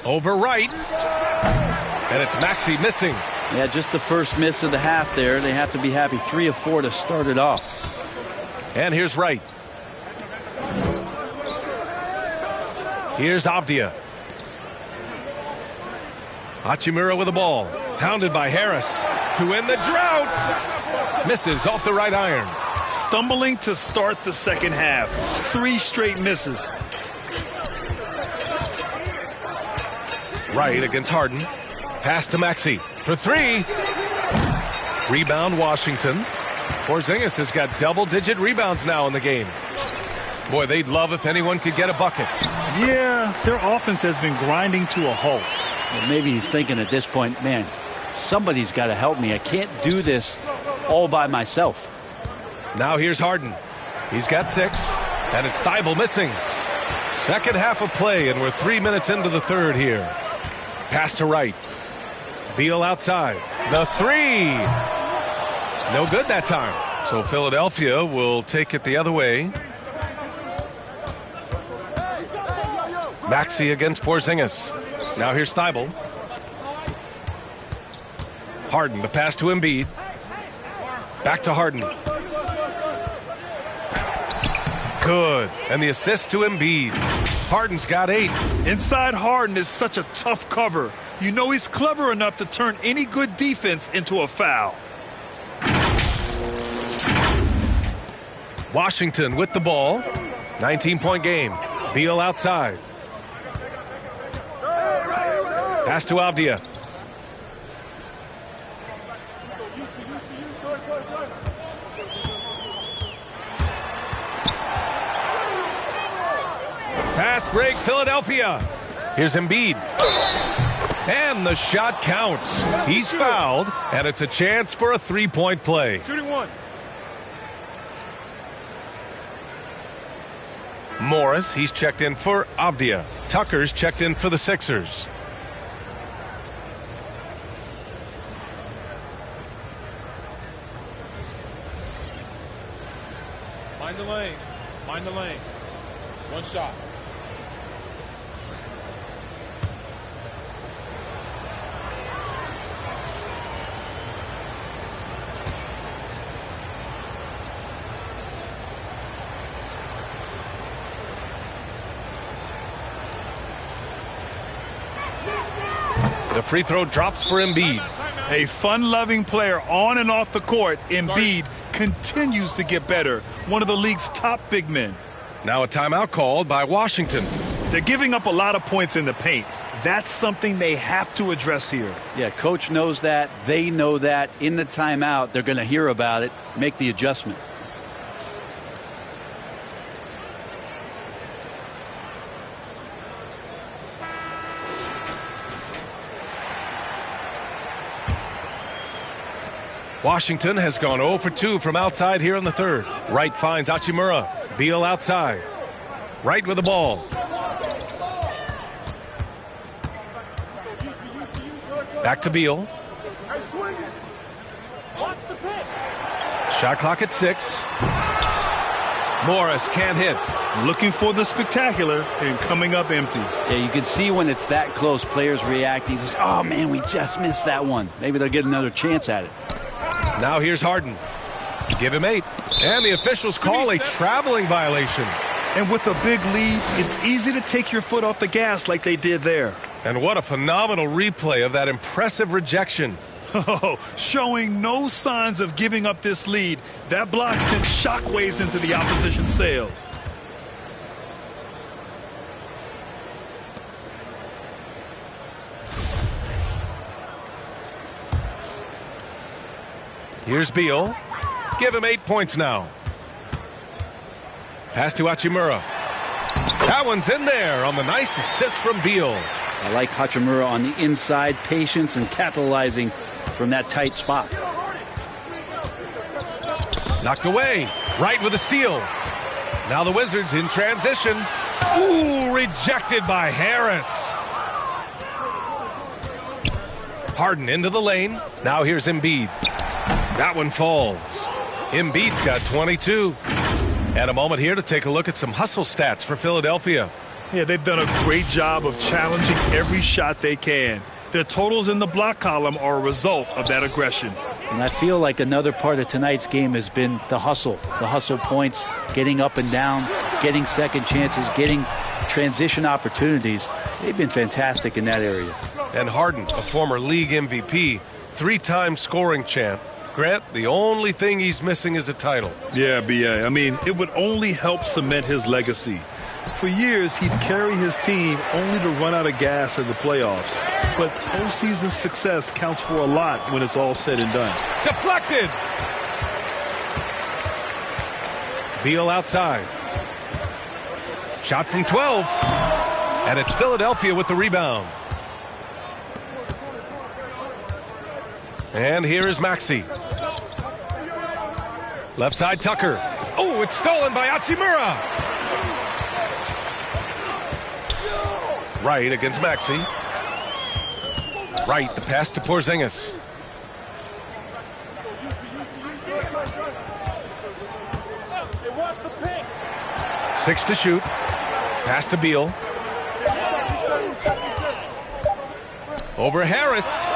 Over right. And it's Maxey missing. Yeah, just the first miss of the half there. They have to be happy. 3 of 4 to start it off. And here's Wright. Here's Avdia. Hachimura with the ball. Pounded by Harris. To end the drought. Misses off the right iron. Stumbling to start the second half. 3 straight misses. Wright against Harden. Pass to Maxey for 3. Rebound Washington. Porzingis has got double-digit rebounds now in the game. Boy, they'd love if anyone could get a bucket. Yeah, their offense has been grinding to a halt. Well, maybe he's thinking at this point, man, somebody's got to help me. I can't do this all by myself. Now here's Harden. He's got 6, and it's Thybulle missing. Second half of play, and we're 3 minutes into the third here. Pass to Wright. Beal outside. The 3. No good that time. So Philadelphia will take it the other way. Maxey against Porzingis. Now here's Thybulle. Harden, the pass to Embiid. Back to Harden. Good. And the assist to Embiid. Harden's got 8. Inside Harden is such a tough cover. You know he's clever enough to turn any good defense into a foul. Washington with the ball. 19-point game. Beal outside. Pass to Avdia. Fast break, Philadelphia. Here's Embiid. And the shot counts. He's fouled, and it's a chance for a three-point play. Shooting one. Morris, he's checked in for Avdia. Tucker's checked in for the Sixers. Mind the lanes. Mind the lanes. One shot. The free throw drops for Embiid. A fun-loving player on and off the court, Embiid continues to get better. One of the league's top big men. Now a timeout called by Washington. They're giving up a lot of points in the paint. That's something they have to address here. Yeah, coach knows that. They know that. In the timeout, they're going to hear about it, make the adjustment. Washington has gone 0 for 2 from outside here in the third. Wright finds Hachimura. Beal outside. Wright with the ball. Back to Beal. Shot clock at 6. Morris can't hit. Looking for the spectacular and coming up empty. Yeah, you can see when it's that close, players reacting. Just, oh, man, we just missed that one. Maybe they'll get another chance at it. Now here's Harden. Give him 8. And the officials call a traveling violation. And with a big lead, it's easy to take your foot off the gas like they did there. And what a phenomenal replay of that impressive rejection. Oh, showing no signs of giving up this lead. That block sent shockwaves into the opposition sails. Here's Beal. Give him 8 points now. Pass to Hachimura. That one's in there on the nice assist from Beal. I like Hachimura on the inside, patience and capitalizing from that tight spot. Knocked away. Wright with a steal. Now the Wizards in transition. Ooh, rejected by Harris. Harden into the lane. Now here's Embiid. That one falls. Embiid's got 22. And a moment here to take a look at some hustle stats for Philadelphia. Yeah, they've done a great job of challenging every shot they can. Their totals in the block column are a result of that aggression. And I feel like another part of tonight's game has been the hustle points, getting up and down, getting second chances, getting transition opportunities. They've been fantastic in that area. And Harden, a former league MVP, 3-time scoring champ. Grant, the only thing he's missing is a title. Yeah, B.A. I mean, it would only help cement his legacy. For years, he'd carry his team only to run out of gas in the playoffs. But postseason success counts for a lot when it's all said and done. Deflected! Beal outside. Shot from 12. And it's Philadelphia with the rebound. And here is Maxey. Left side, Tucker. Oh, it's stolen by Hachimura. Wright against Maxey. Wright, the pass to Porzingis. Six to shoot. Pass to Beal. Over Harris.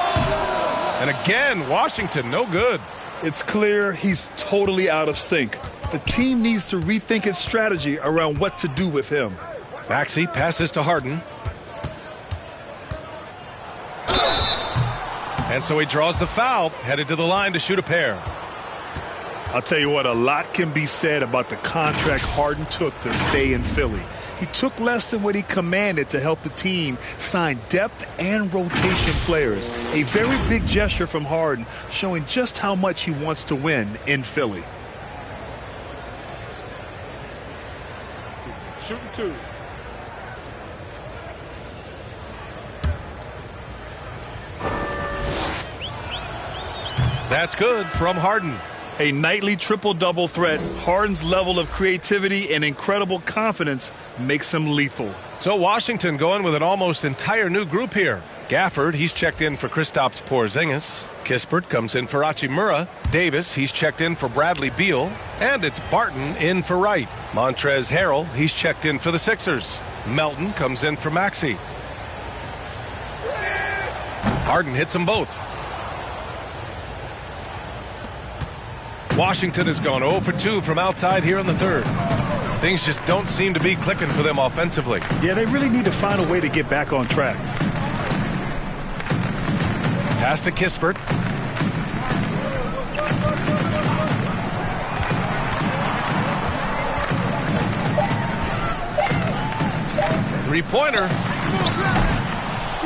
And again, Washington, no good. It's clear he's totally out of sync. The team needs to rethink its strategy around what to do with him. Maxey passes to Harden. And so he draws the foul, headed to the line to shoot a pair. I'll tell you what, a lot can be said about the contract Harden took to stay in Philly. He took less than what he commanded to help the team sign depth and rotation players. A very big gesture from Harden, showing just how much he wants to win in Philly. Shooting 2. That's good from Harden. A nightly triple-double threat. Harden's level of creativity and incredible confidence makes him lethal. So Washington going with an almost entire new group here. Gafford, he's checked in for Kristaps Porzingis. Kispert comes in for Hachimura. Davis, he's checked in for Bradley Beal. And it's Barton in for Wright. Montrezl Harrell, he's checked in for the Sixers. Melton comes in for Maxey. Harden hits them both. Washington has gone 0 for 2 from outside here in the third. Things just don't seem to be clicking for them offensively. Yeah, they really need to find a way to get back on track. Pass to Kispert. Three-pointer.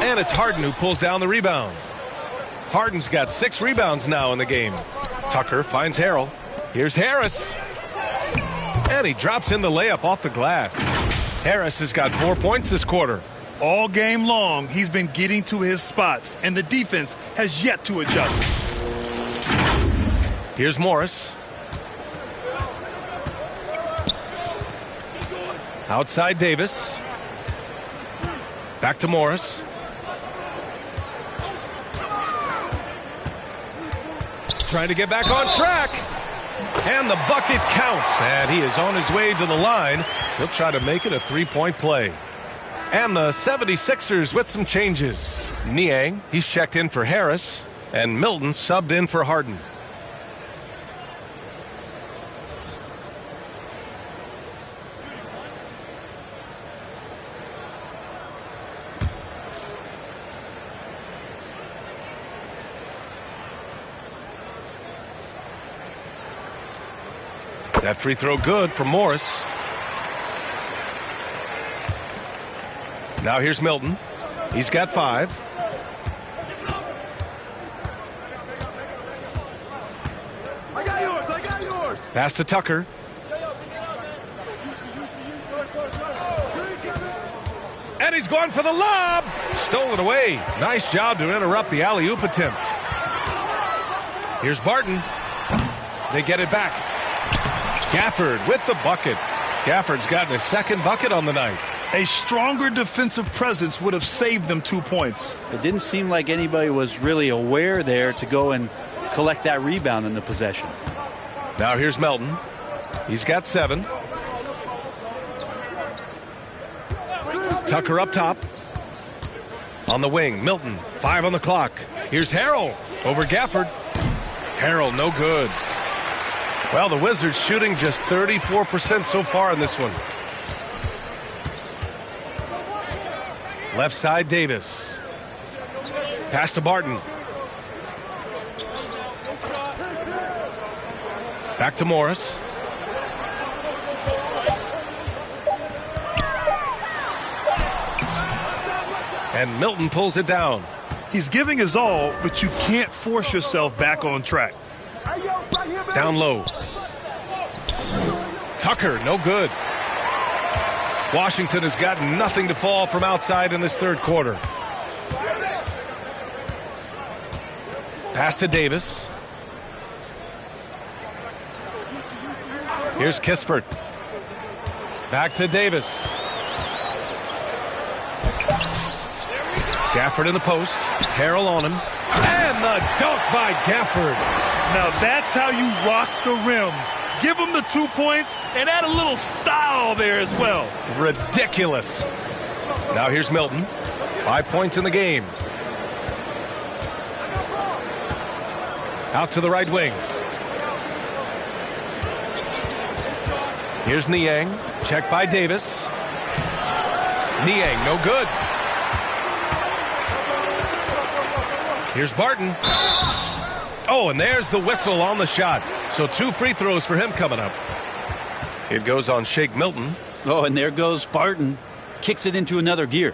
And it's Harden who pulls down the rebound. Harden's got 6 rebounds now in the game. Tucker finds Harrell. Here's Harris. And he drops in the layup off the glass. Harris has got 4 points this quarter. All game long, he's been getting to his spots, and the defense has yet to adjust. Here's Morris. Outside Davis. Back to Morris. Trying to get back on track. And the bucket counts. And he is on his way to the line. He'll try to make it a 3-point play. And the 76ers with some changes. Niang, he's checked in for Harris. And Milton subbed in for Harden. That free throw good from Morris. Now here's Milton. He's got 5. I got yours. Pass to Tucker. And he's going for the lob. Stolen away. Nice job to interrupt the alley-oop attempt. Here's Barton. They get it back. Gafford with the bucket. Gafford's gotten his second bucket on the night. A stronger defensive presence would have saved them 2 points. It didn't seem like anybody was really aware there to go and collect that rebound in the possession. Now here's Melton. He's got 7. Tucker up top. On the wing, Milton. 5 on the clock. Here's Harrell over Gafford. Harrell, no good. Well, the Wizards shooting just 34% so far in this one. Left side, Davis. Pass to Barton. Back to Morris. And Milton pulls it down. He's giving his all, but you can't force yourself back on track. Down low. Tucker, no good. Washington has got nothing to fall from outside in this third quarter. Pass to Davis. Here's Kispert. Back to Davis. Gafford in the post. Harrell on him. And the dunk by Gafford. Now that's how you rock the rim. Give him the 2 points and add a little style there as well. Ridiculous. Now here's Milton. 5 points in the game. Out to the right wing. Here's Niang. Check by Davis. Niang, no good. Here's Barton. Oh, and there's the whistle on the shot. So 2 free throws for him coming up. It goes on Shake Milton. Oh, and there goes Barton. Kicks it into another gear.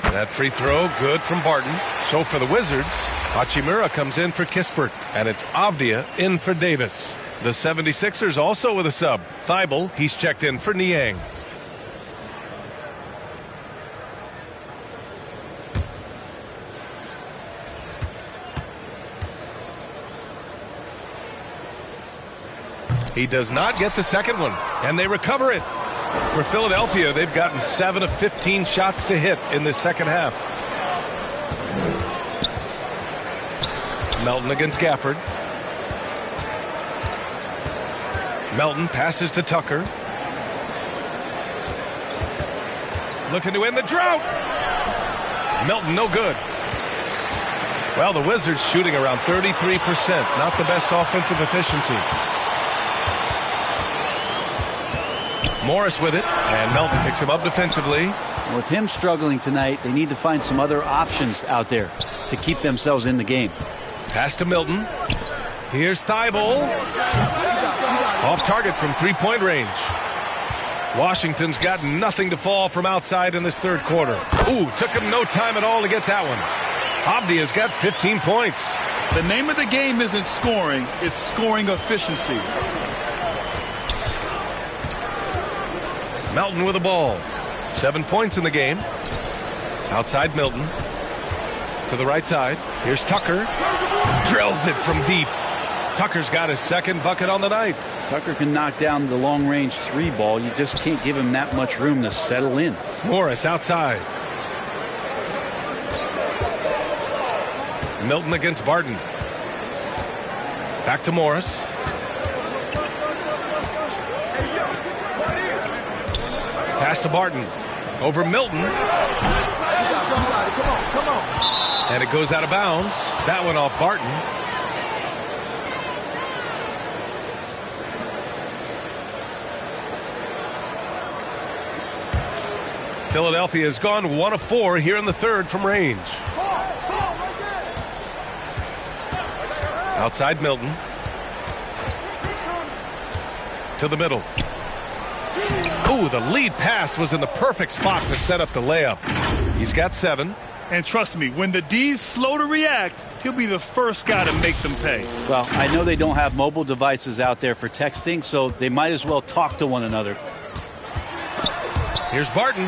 That free throw, good from Barton. So for the Wizards, Hachimura comes in for Kispert, and it's Avdia in for Davis. The 76ers also with a sub. Thibault, he's checked in for Niang. He does not get the second one, and they recover it. For Philadelphia, they've gotten 7 of 15 shots to hit in this second half. Melton against Gafford. Melton passes to Tucker. Looking to end the drought. Melton no good. Well, the Wizards shooting around 33%. Not the best offensive efficiency. Morris with it, and Melton picks him up defensively. With him struggling tonight, they need to find some other options out there to keep themselves in the game. Pass to Milton. Here's Thibault. Off target from three-point range. Washington's got nothing to fall from outside in this third quarter. Ooh, took him no time at all to get that one. Avdia's got 15 points. The name of the game isn't scoring, it's scoring efficiency. Melton with the ball. 7 points in the game. Outside Milton. To the right side. Here's Tucker. Drills it from deep. Tucker's got his second bucket on the night. Tucker can knock down the long-range three ball. You just can't give him that much room to settle in. Morris outside. Milton against Barton. Back to Morris. Pass to Barton. Over Milton. And it goes out of bounds. That one off Barton. Philadelphia has gone 1 of 4 here in the third from range. Outside Milton. To the middle. Ooh, the lead pass was in the perfect spot to set up the layup. He's got 7. And trust me, when the D's slow to react, he'll be the first guy to make them pay. Well, I know they don't have mobile devices out there for texting, so they might as well talk to one another. Here's Barton.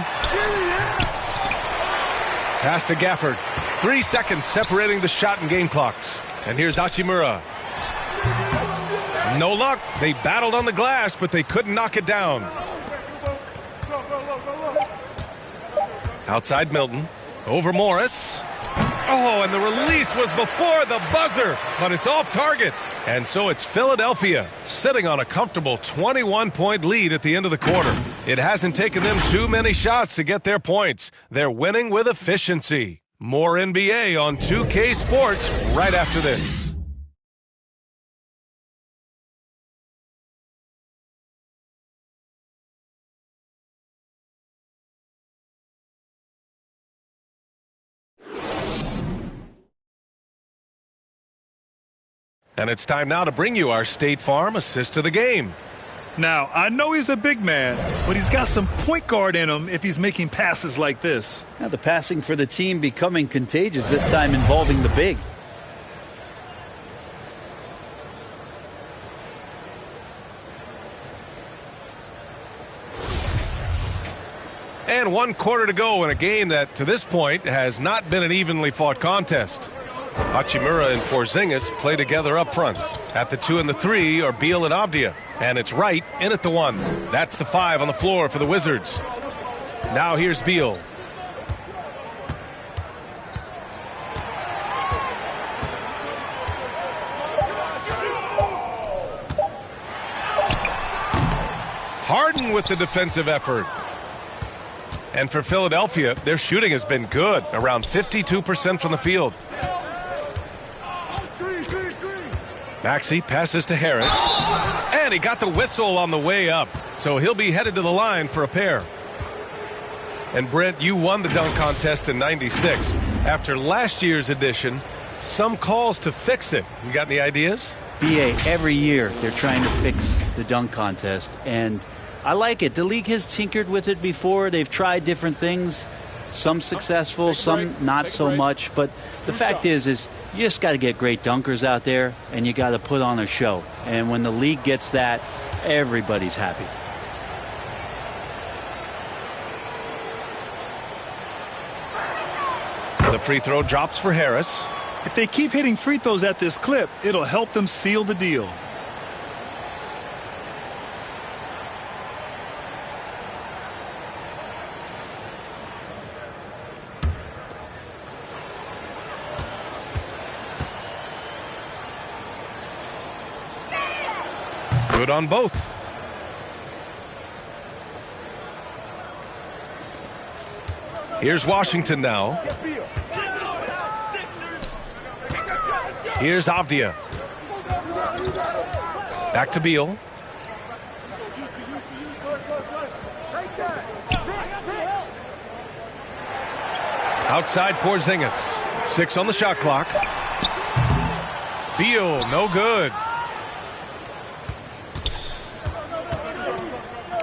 Pass to Gafford. 3 seconds separating the shot and game clocks. And here's Hachimura. No luck. They battled on the glass, but they couldn't knock it down. Outside Milton. Over Morris. Oh, and the release was before the buzzer, but it's off target. And so it's Philadelphia sitting on a comfortable 21-point lead at the end of the quarter. It hasn't taken them too many shots to get their points. They're winning with efficiency. More NBA on 2K Sports right after this. And it's time now to bring you our State Farm assist of the game. Now, I know he's a big man, but he's got some point guard in him if he's making passes like this. Now the passing for the team becoming contagious, this time involving the big. And 1 quarter to go in a game that, to this point, has not been an evenly fought contest. Hachimura and Porzingis play together up front. At the 2 and the 3 are Beal and Avdia. And it's Wright in at the 1. That's the 5 on the floor for the Wizards. Now here's Beal. Harden with the defensive effort. And for Philadelphia, their shooting has been good, around 52% from the field. Maxey passes to Harris. And he got the whistle on the way up. So he'll be headed to the line for a pair. And Brent, you won the dunk contest in '96. After last year's edition, some calls to fix it. You got any ideas? BA, every year they're trying to fix the dunk contest, and I like it. The league has tinkered with it before. They've tried different things, some successful, some not so much. But the fact is you just got to get great dunkers out there, and you got to put on a show. And when the league gets that, everybody's happy. The free throw drops for Harris. If they keep hitting free throws at this clip, it'll help them seal the deal. Good on both. Here's Washington now. Here's Avdia. Back to Beal. Outside Porzingis. 6 on the shot clock. Beal, no good.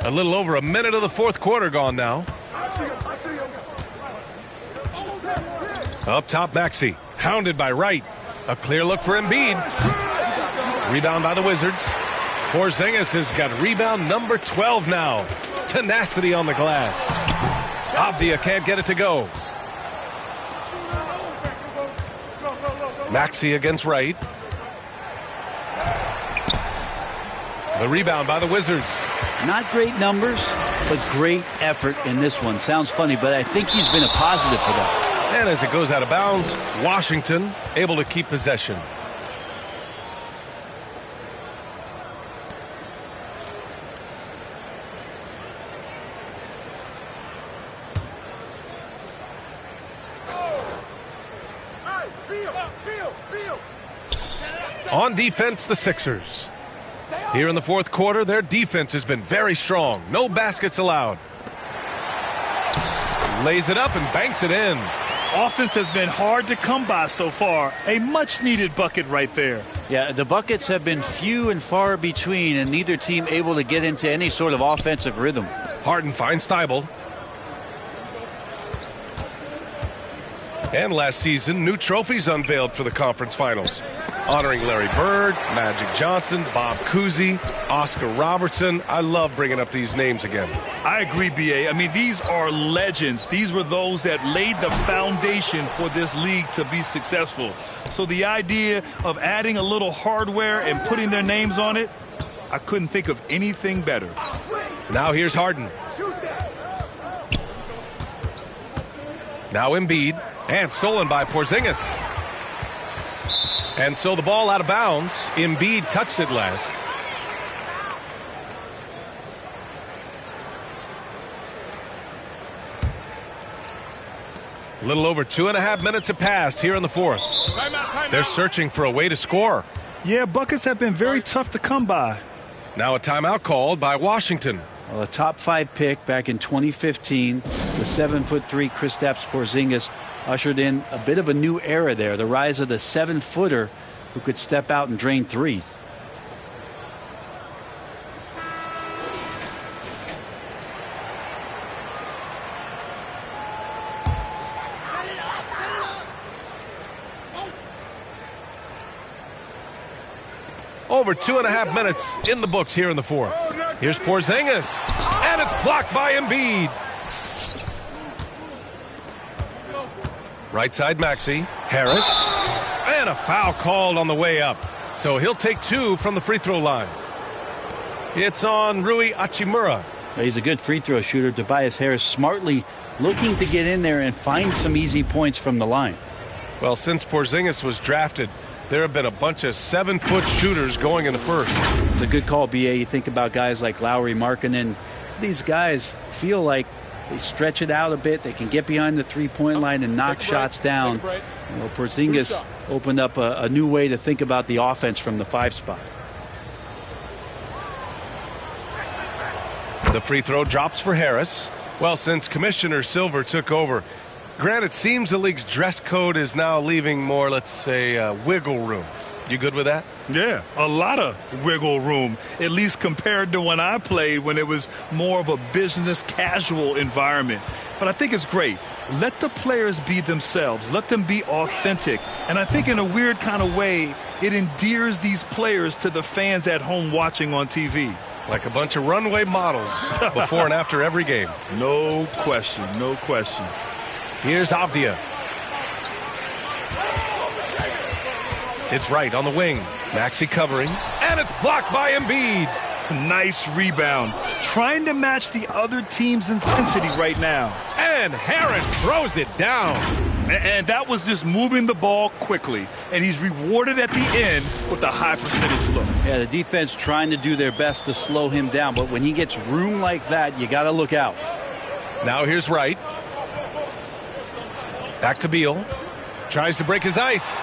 A little over a minute of the fourth quarter gone now. Up top, Maxey. Hounded by Wright. A clear look for Embiid. Rebound by the Wizards. Porzingis has got rebound number 12 now. Tenacity on the glass. Avdia can't get it to go. Maxey against Wright. The rebound by the Wizards. Not great numbers, but great effort in this one. Sounds funny, but I think he's been a positive for them. And as it goes out of bounds, Washington able to keep possession. On defense, the Sixers. Here in the fourth quarter, their defense has been very strong. No baskets allowed. Lays it up and banks it in. Offense has been hard to come by so far. A much-needed bucket right there. Yeah, the buckets have been few and far between, and neither team able to get into any sort of offensive rhythm. Harden finds Thibault. And last season, new trophies unveiled for the conference finals, honoring Larry Bird, Magic Johnson, Bob Cousy, Oscar Robertson. I love bringing up these names again. I agree, B.A. I mean, these are legends. These were those that laid the foundation for this league to be successful. So the idea of adding a little hardware and putting their names on it, I couldn't think of anything better. Now here's Harden. Now Embiid, and stolen by Porzingis. And so the ball out of bounds. Embiid touched it last. A little over 2.5 minutes have passed here in the fourth. They're searching for a way to score. Yeah, buckets have been very tough to come by. Now a timeout called by Washington. Well, a top 5 pick back in 2015, the 7'3" Kristaps Porzingis ushered in a bit of a new era there, the rise of the 7-footer who could step out and drain threes. Over 2.5 minutes in the books here in the fourth. Here's Porzingis, and it's blocked by Embiid. Right side Maxey, Harris, and a foul called on the way up. So he'll take 2 from the free throw line. It's on Rui Hachimura. He's a good free throw shooter. Tobias Harris smartly looking to get in there and find some easy points from the line. Well, since Porzingis was drafted, there have been a bunch of 7-foot shooters going in the first. It's a good call, BA. You think about guys like Lauri Markkanen. These guys feel like they stretch it out a bit. They can get behind the three-point line and knock shots down. You know, Porzingis opened up a new way to think about the offense from the 5 spot. The free throw drops for Harris. Well, since Commissioner Silver took over, Grant, it seems the league's dress code is now leaving more, let's say, wiggle room. You good with that? Yeah, a lot of wiggle room, at least compared to when I played, when it was more of a business casual environment. But I think it's great. Let the players be themselves. Let them be authentic. And I think in a weird kind of way, it endears these players to the fans at home watching on TV. Like a bunch of runway models before and after every game. No question, no question. Here's Avdia. It's right on the wing. Maxey covering. And it's blocked by Embiid. Nice rebound. Trying to match the other team's intensity right now. And Harris throws it down. And that was just moving the ball quickly. And he's rewarded at the end with a high percentage look. Yeah, the defense trying to do their best to slow him down. But when he gets room like that, you got to look out. Now here's Wright. Back to Beal. Tries to break his ice.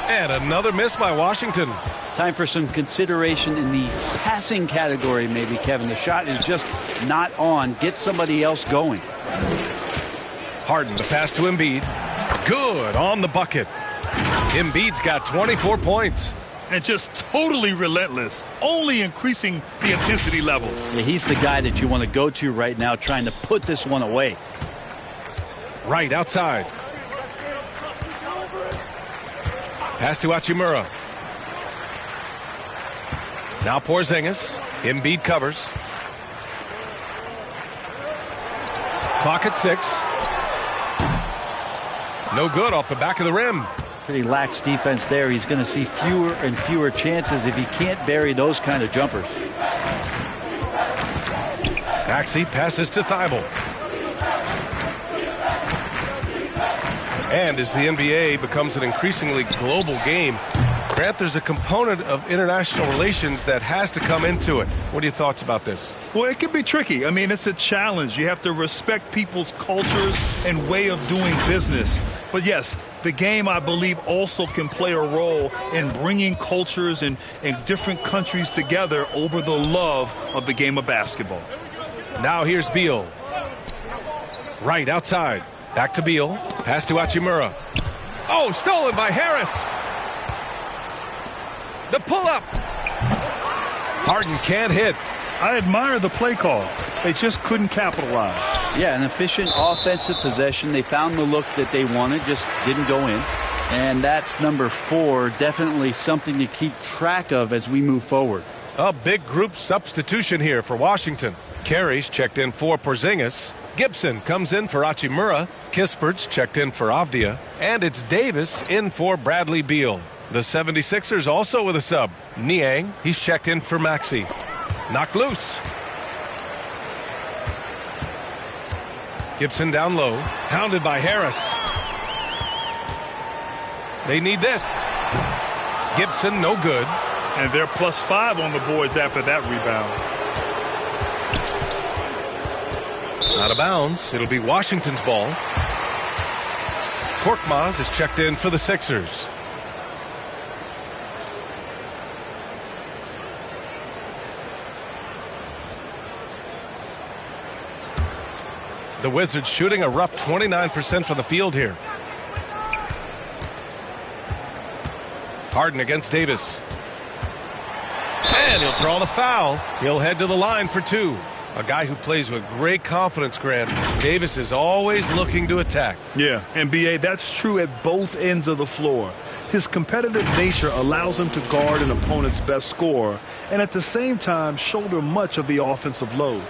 And another miss by Washington. Time for some consideration in the passing category, maybe, Kevin. The shot is just not on. Get somebody else going. Harden, the pass to Embiid. Good on the bucket. Embiid's got 24 points. And just totally relentless, only increasing the intensity level. Yeah, he's the guy that you want to go to right now, trying to put this one away. Right outside. Pass to Hachimura. Now Porzingis. Embiid covers. Clock at 6. No good off the back of the rim. Pretty lax defense there. He's going to see fewer and fewer chances if he can't bury those kind of jumpers. Maxey passes to Thibault. And as the NBA becomes an increasingly global game, Grant, there's a component of international relations that has to come into it. What are your thoughts about this? Well, it can be tricky. I mean, it's a challenge. You have to respect people's cultures and way of doing business. But yes, the game, I believe, also can play a role in bringing cultures and different countries together over the love of the game of basketball. Now here's Beal. Right outside. Back to Beal. Pass to Hachimura. Oh, stolen by Harris. The pull-up. Harden can't hit. I admire the play call. They just couldn't capitalize. Yeah, an efficient offensive possession. They found the look that they wanted, just didn't go in. And that's number 4. Definitely something to keep track of as we move forward. A big group substitution here for Washington. Carey's checked in for Porzingis. Gibson comes in for Hachimura. Kispert's checked in for Avdia. And it's Davis in for Bradley Beal. The 76ers also with a sub. Niang, he's checked in for Maxey. Knocked loose. Gibson down low. Hounded by Harris. They need this. Gibson, no good. And they're +5 on the boards after that rebound. Out of bounds. It'll be Washington's ball. Korkmaz is checked in for the Sixers. The Wizards shooting a rough 29% from the field here. Harden against Davis. And he'll draw the foul. He'll head to the line for 2. A guy who plays with great confidence, Grant. Davis is always looking to attack. Yeah, and B.A., that's true at both ends of the floor. His competitive nature allows him to guard an opponent's best scorer and at the same time shoulder much of the offensive load.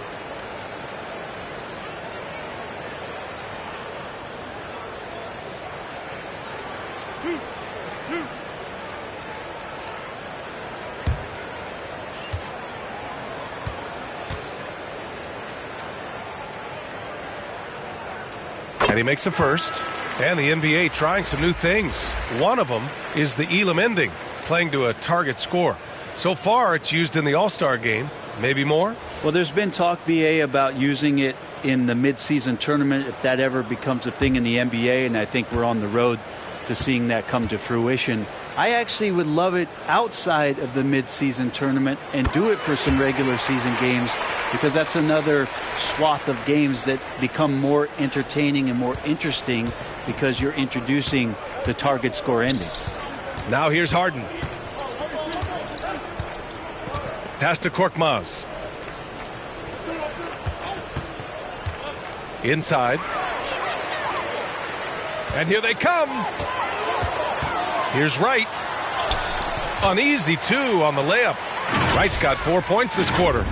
And he makes a first. And the NBA trying some new things. One of them is the Elam ending, playing to a target score. So far, it's used in the All-Star game. Maybe more? Well, there's been talk, BA, about using it in the midseason tournament, if that ever becomes a thing in the NBA, and I think we're on the road to seeing that come to fruition. I actually would love it outside of the midseason tournament and do it for some regular season games, because that's another swath of games that become more entertaining and more interesting because you're introducing the target score ending. Now here's Harden. Pass to Korkmaz. Inside. And here they come. Here's Wright. Uneasy, too, on the layup. Wright's got 4 points this quarter.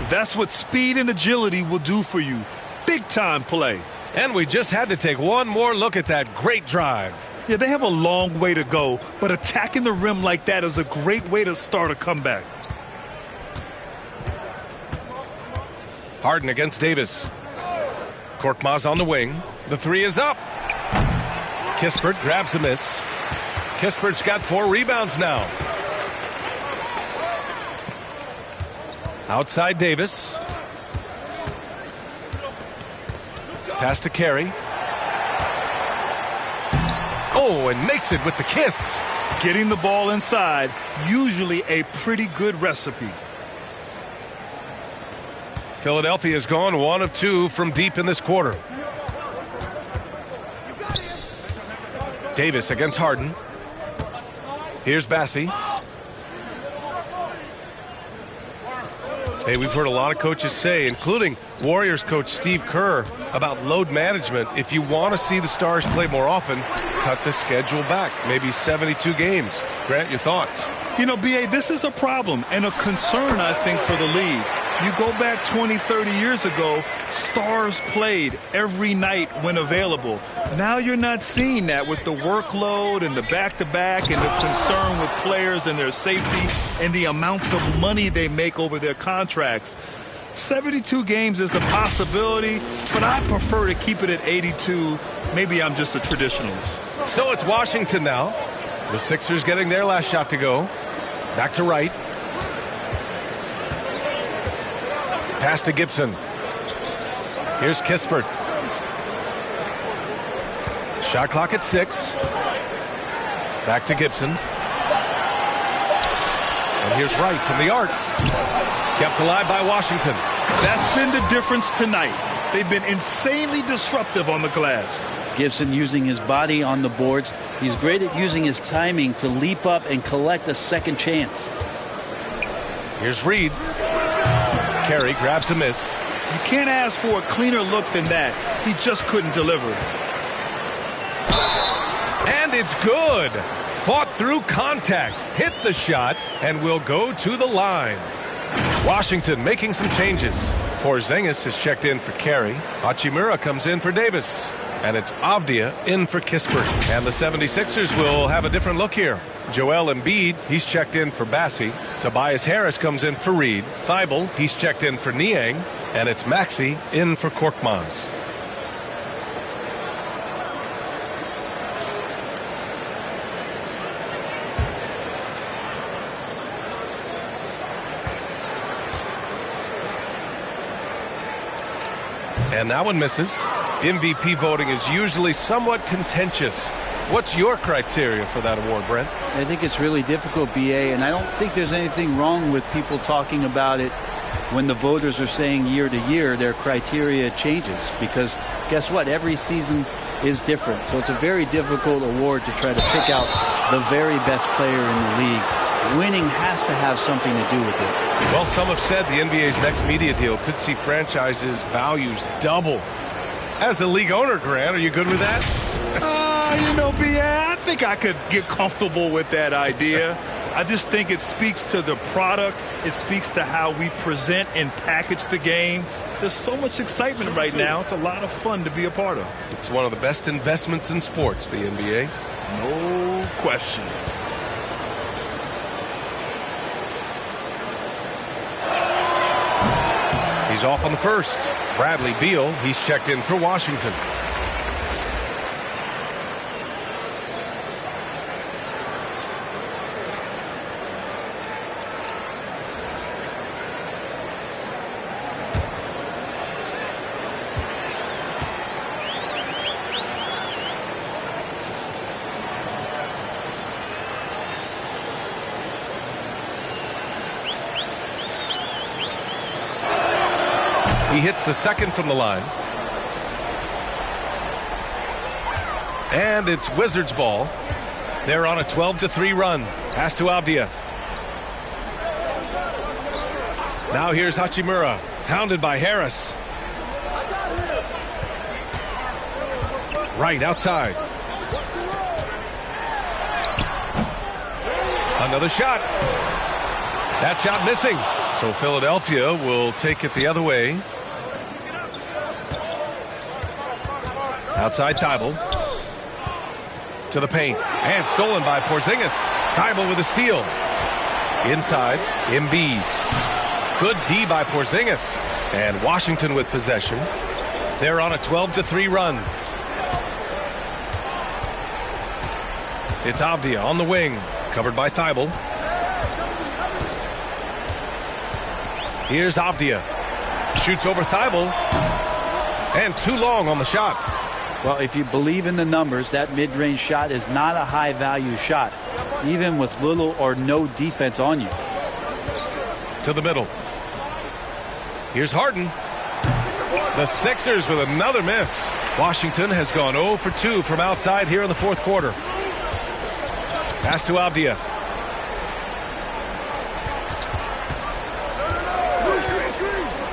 That's what speed and agility will do for you. Big-time play. And we just had to take one more look at that great drive. Yeah, they have a long way to go, but attacking the rim like that is a great way to start a comeback. Harden against Davis. Korkmaz on the wing. The three is up. Kispert grabs a miss. Kispert's got 4 rebounds now. Outside Davis. Pass to Carey. Oh, and makes it with the kiss. Getting the ball inside, usually a pretty good recipe. Philadelphia's gone 1 of 2 from deep in this quarter. Davis against Harden. Here's Bassie. Hey, we've heard a lot of coaches say, including Warriors coach Steve Kerr, about load management. If you want to see the Stars play more often, cut the schedule back. Maybe 72 games. Grant, your thoughts? You know, B.A., this is a problem and a concern, I think, for the league. You go back 20, 30 years ago, Stars played every night when available. Now you're not seeing that with the workload and the back-to-back and the concern with players and their safety and the amounts of money they make over their contracts. 72 games is a possibility, but I prefer to keep it at 82. Maybe I'm just a traditionalist. So it's Washington now. The Sixers getting their last shot to go. Back to Wright. Pass to Gibson. Here's Kispert. Shot clock at 6. Back to Gibson. And here's Wright from the arc. Kept alive by Washington. That's been the difference tonight. They've been insanely disruptive on the glass. Gibson using his body on the boards. He's great at using his timing to leap up and collect a second chance. Here's Reed. Carey grabs a miss. You can't ask for a cleaner look than that. He just couldn't deliver. And it's good. Fought through contact, hit the shot, and will go to the line. Washington making some changes. Porzingis is checked in for Carey. Hachimura comes in for Davis. And it's Avdia in for Kispert. And the 76ers will have a different look here. Joel Embiid, he's checked in for Bassie. Tobias Harris comes in for Reed. Thibault, he's checked in for Niang. And it's Maxey in for Korkmaz. And that one misses. MVP voting is usually somewhat contentious. What's your criteria for that award, Brent? I think it's really difficult, BA, and I don't think there's anything wrong with people talking about it when the voters are saying year to year their criteria changes, because guess what? Every season is different. So it's a very difficult award to try to pick out the very best player in the league. Winning has to have something to do with it. Well, some have said the NBA's next media deal could see franchises' values double. As the league owner, Grant, are you good with that? You know, B.A., I think I could get comfortable with that idea. I just think it speaks to the product. It speaks to how we present and package the game. There's so much excitement right now. It's a lot of fun to be a part of. It's one of the best investments in sports, the NBA. No question. He's off on the first. Bradley Beal, he's checked in for Washington. He hits the second from the line. And it's Wizards ball. They're on a 12-3 run. Pass to Avdia. Now here's Hachimura, hounded by Harris. Right outside. Another shot. That shot missing. So Philadelphia will take it the other way. Outside Thibault. To the paint. And stolen by Porzingis. Thibault with a steal. Inside, Embiid. Good D by Porzingis. And Washington with possession. They're on a 12-3 run. It's Avdia on the wing. Covered by Thibault. Here's Avdia. Shoots over Thibault. And too long on the shot. Well, if you believe in the numbers, that mid-range shot is not a high-value shot, even with little or no defense on you. To the middle. Here's Harden. The Sixers with another miss. Washington has gone 0 for 2 from outside here in the fourth quarter. Pass to Avdia.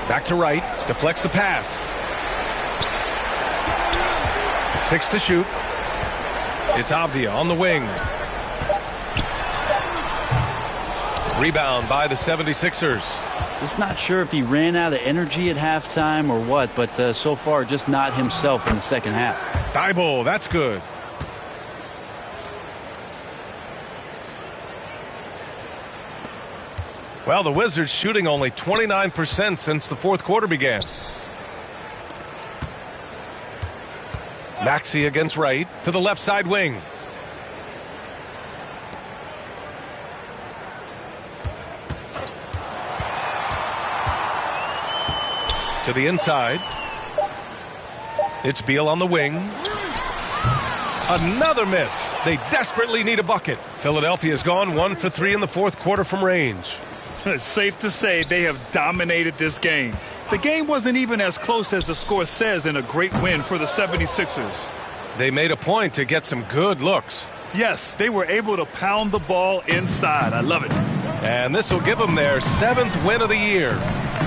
Back to right. Deflects the pass. 6 to shoot. It's Avdia on the wing. Rebound by the 76ers. Just not sure if he ran out of energy at halftime or what, but so far just not himself in the second half. Thibault, that's good. Well, the Wizards shooting only 29% since the fourth quarter began. Maxey against Wright to the left side wing. To the inside. It's Beal on the wing. Another miss. They desperately need a bucket. Philadelphia's gone 1 for 3 in the fourth quarter from range. It's safe to say they have dominated this game. The game wasn't even as close as the score says in a great win for the 76ers. They made a point to get some good looks. Yes, they were able to pound the ball inside. I love it. And this will give them their 7th win of the year.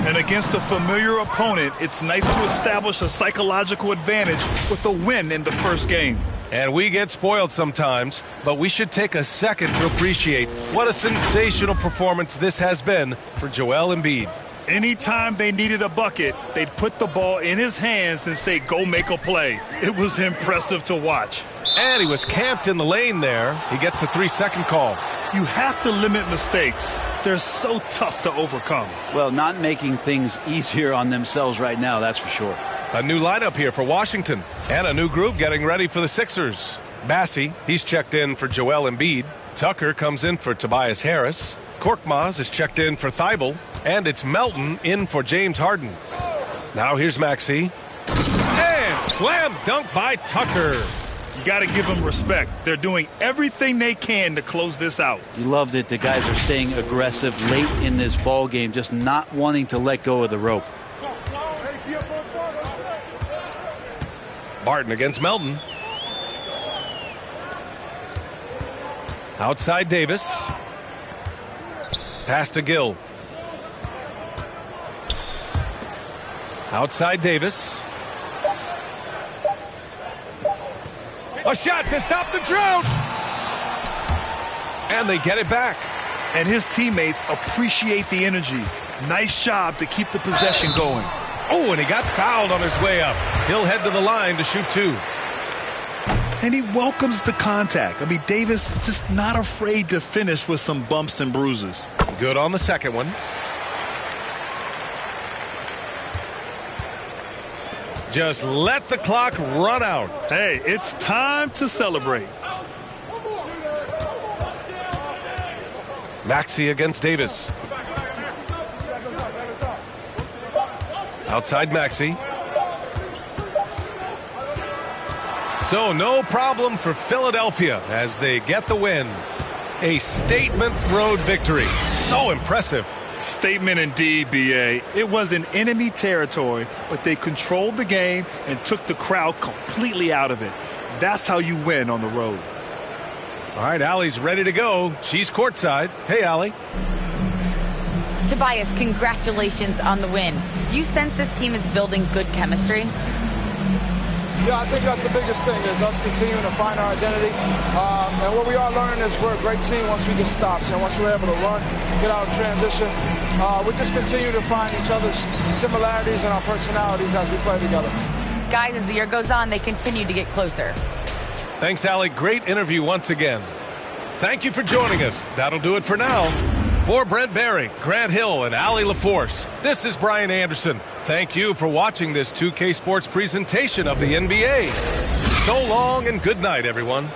And against a familiar opponent, it's nice to establish a psychological advantage with a win in the first game. And we get spoiled sometimes, but we should take a second to appreciate what a sensational performance this has been for Joel Embiid. Anytime they needed a bucket, they'd put the ball in his hands and say, go make a play. It was impressive to watch. And he was camped in the lane there. He gets a 3-second call. You have to limit mistakes. They're so tough to overcome. Well, not making things easier on themselves right now, that's for sure. A new lineup here for Washington. And a new group getting ready for the Sixers. Bassey, he's checked in for Joel Embiid. Tucker comes in for Tobias Harris. Korkmaz is checked in for Thibault. And it's Melton in for James Harden. Now here's Maxey. And slam dunk by Tucker. You got to give them respect. They're doing everything they can to close this out. You love that the guys are staying aggressive late in this ball game, just not wanting to let go of the rope. Barton against Melton. Outside Davis. Pass to Gill. Outside Davis. A shot to stop the drought. And they get it back. And his teammates appreciate the energy. Nice job to keep the possession going. Oh, and he got fouled on his way up. He'll head to the line to shoot 2. And he welcomes the contact. I mean, Davis just not afraid to finish with some bumps and bruises. Good on the second one. Just let the clock run out. Hey, it's time to celebrate. Maxey against Davis. Outside Maxey. So no problem for Philadelphia as they get the win. A statement road victory. So impressive. Statement indeed, B.A. It was in enemy territory, but they controlled the game and took the crowd completely out of it. That's how you win on the road. All right, Allie's ready to go. She's courtside. Hey, Allie. Tobias, congratulations on the win. Do you sense this team is building good chemistry? Yeah, I think that's the biggest thing is us continuing to find our identity. And what we are learning is we're a great team once we get stops. And once we're able to run, get out of transition, we just continue to find each other's similarities and our personalities as we play together. Guys, as the year goes on, they continue to get closer. Thanks, Allie. Great interview once again. Thank you for joining us. That'll do it for now. For Brent Barry, Grant Hill, and Allie LaForce, this is Brian Anderson. Thank you for watching this 2K Sports presentation of the NBA. So long and good night, everyone.